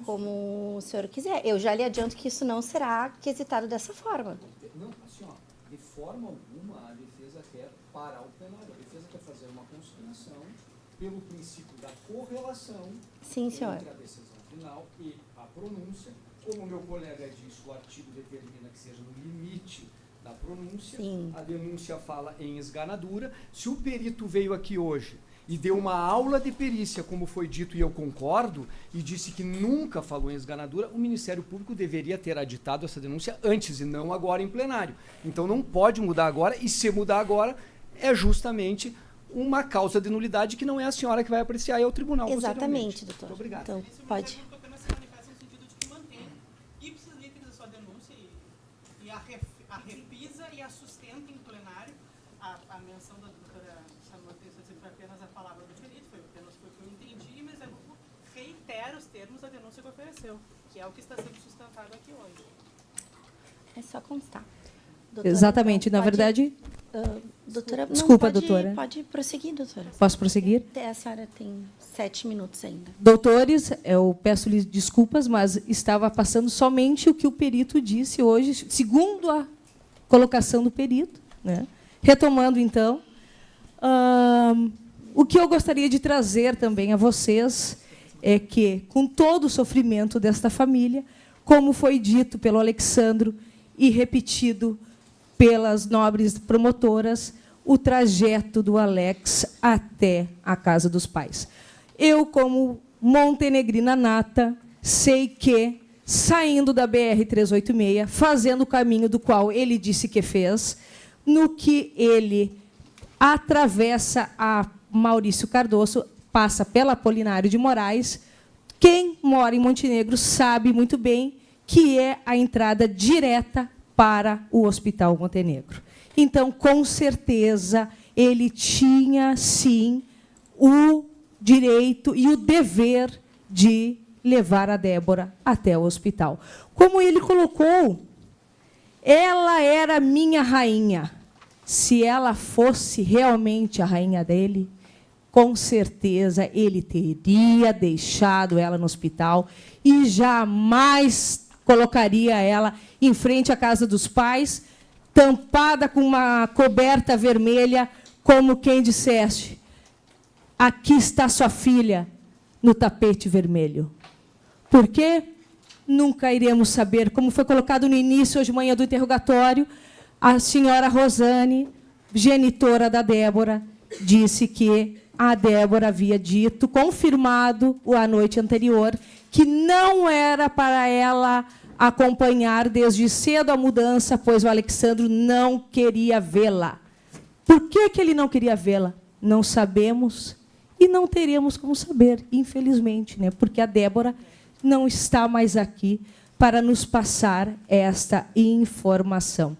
A: como o senhor quiser. Eu já lhe adianto que isso não será quesitado dessa forma.
F: Não, assim, ó, de forma alguma a defesa quer parar o plenário. A defesa quer fazer uma consignação pelo princípio da correlação
A: Sim, senhor.
F: entre a decisão final e a pronúncia. Como o meu colega disse, o artigo determina que seja no limite da pronúncia.
A: Sim.
F: A denúncia fala em esganadura. Se o perito veio aqui hoje e deu uma aula de perícia, como foi dito, e eu concordo, e disse que nunca falou em esganadura, o Ministério Público deveria ter aditado essa denúncia antes e não agora em plenário. Então não pode mudar agora, e se mudar agora, é justamente uma causa de nulidade que não é a senhora que vai apreciar, é o tribunal.
A: Exatamente, doutor.
F: Muito obrigado.
A: Então, pode.
C: Ipsis literis a sua denúncia e a repisa e a sustenta em plenário. A menção da doutora Samantha foi apenas a palavra do perito, foi apenas o que eu entendi, mas eu reitero os termos da denúncia que ofereceu, que é o que está sendo sustentado aqui hoje.
A: É só constar. Doutora,
E: Exatamente.
A: então,
E: Na verdade,
A: doutora, não,
E: Desculpa,
A: pode,
E: doutora.
A: Pode prosseguir, doutora.
E: posso prosseguir?
A: A senhora tem 7 minutos ainda.
E: Doutores, eu peço-lhes desculpas, mas estava passando somente o que o perito disse hoje, segundo a colocação do perito, né? Retomando, então, o que eu gostaria de trazer também a vocês é que, com todo o sofrimento desta família, como foi dito pelo Alexandro e repetido pelas nobres promotoras, o trajeto do Alex até a casa dos pais. Eu, como montenegrina nata, sei que, saindo da BR-386, fazendo o caminho do qual ele disse que fez, no que ele atravessa a Maurício Cardoso, passa pela Apolinário de Moraes, quem mora em Montenegro sabe muito bem que é a entrada direta para o Hospital Montenegro. Então, com certeza, ele tinha, sim, o direito e o dever de levar a Débora até o hospital. Como ele colocou, ela era minha rainha. Se ela fosse realmente a rainha dele, com certeza ele teria deixado ela no hospital e jamais colocaria ela em frente à casa dos pais, tampada com uma coberta vermelha, como quem dissesse: aqui está sua filha, no tapete vermelho. Por quê? Nunca iremos saber. Como foi colocado no início, hoje de manhã, do interrogatório, a senhora Rosane, genitora da Débora, disse que a Débora havia dito, confirmado a noite anterior, que não era para ela acompanhar desde cedo a mudança, pois o Alexandro não queria vê-la. Por que ele não queria vê-la? Não sabemos e não teremos como saber, infelizmente, né? Porque a Débora não está mais aqui para nos passar esta informação.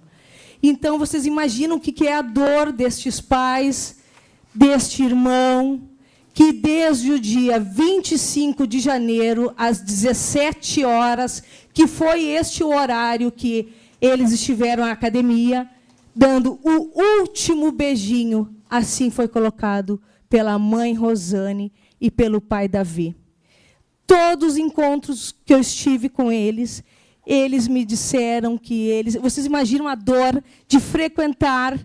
E: Então, vocês imaginam o que é a dor destes pais, deste irmão, que desde o dia 25 de janeiro, às 17 horas, que foi este o horário que eles estiveram na academia, dando o último beijinho, assim foi colocado pela mãe Rosane e pelo pai Davi. Todos os encontros que eu estive com eles, eles me disseram que eles... Vocês imaginam a dor de frequentar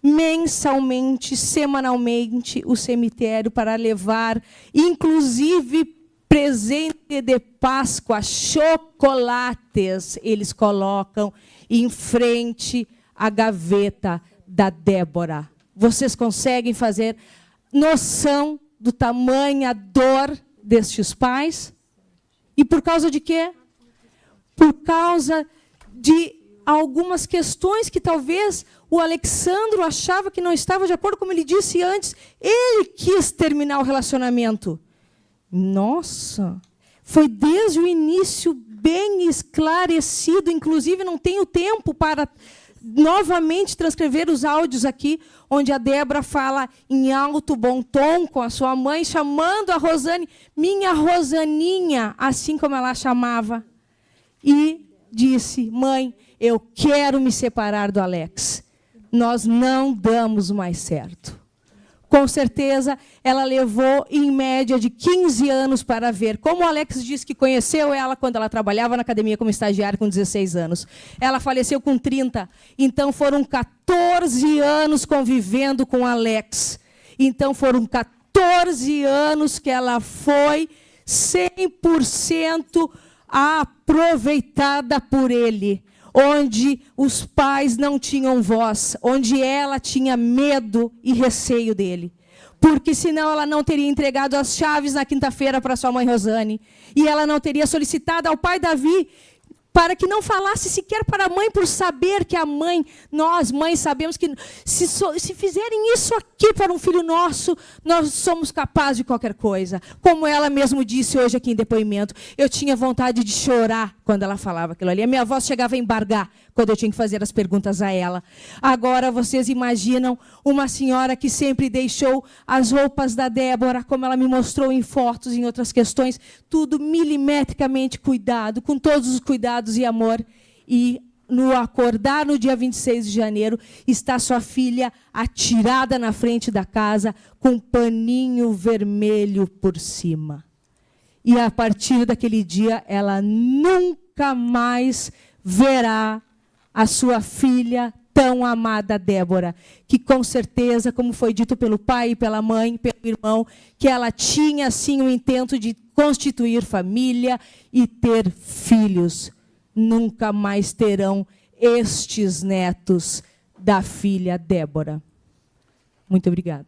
E: mensalmente, semanalmente, o cemitério para levar, inclusive, presente de Páscoa, chocolates, eles colocam em frente à gaveta da Débora. Vocês conseguem fazer noção do tamanho, dor destes pais? E por causa de quê? Por causa de algumas questões que talvez o Alexandro achava que não estava de acordo, como ele disse antes, ele quis terminar o relacionamento. Nossa, foi desde o início bem esclarecido, inclusive não tenho tempo para novamente transcrever os áudios aqui, onde a Débora fala em alto bom tom com a sua mãe, chamando a Rosane, minha Rosaninha, assim como ela chamava. E disse: mãe, eu quero me separar do Alex. Nós não damos mais certo. Com certeza, ela levou, em média, de 15 anos para ver. Como o Alex disse que conheceu ela quando ela trabalhava na academia como estagiária com 16 anos. Ela faleceu com 30. Então, foram 14 anos convivendo com o Alex. Então, foram 14 anos que ela foi 100% aproveitada por ele, onde os pais não tinham voz, onde ela tinha medo e receio dele. Porque senão ela não teria entregado as chaves na quinta-feira para sua mãe Rosane, e ela não teria solicitado ao pai Davi para que não falasse sequer para a mãe, por saber que a mãe, nós mães sabemos que se fizerem isso aqui para um filho nosso, nós somos capazes de qualquer coisa. Como ela mesmo disse hoje aqui em depoimento, eu tinha vontade de chorar quando ela falava aquilo ali. A minha voz chegava a embargar quando eu tinha que fazer as perguntas a ela. Agora vocês imaginam uma senhora que sempre deixou as roupas da Débora, como ela me mostrou em fotos, em outras questões, tudo milimetricamente cuidado, com todos os cuidados e amor. E no acordar no dia 26 de janeiro, está sua filha atirada na frente da casa, com um paninho vermelho por cima. E a partir daquele dia, ela nunca mais verá a sua filha tão amada Débora, que com certeza, como foi dito pelo pai, pela mãe, pelo irmão, que ela tinha sim o intento de constituir família e ter filhos. Nunca mais terão estes netos da filha Débora. Muito obrigada.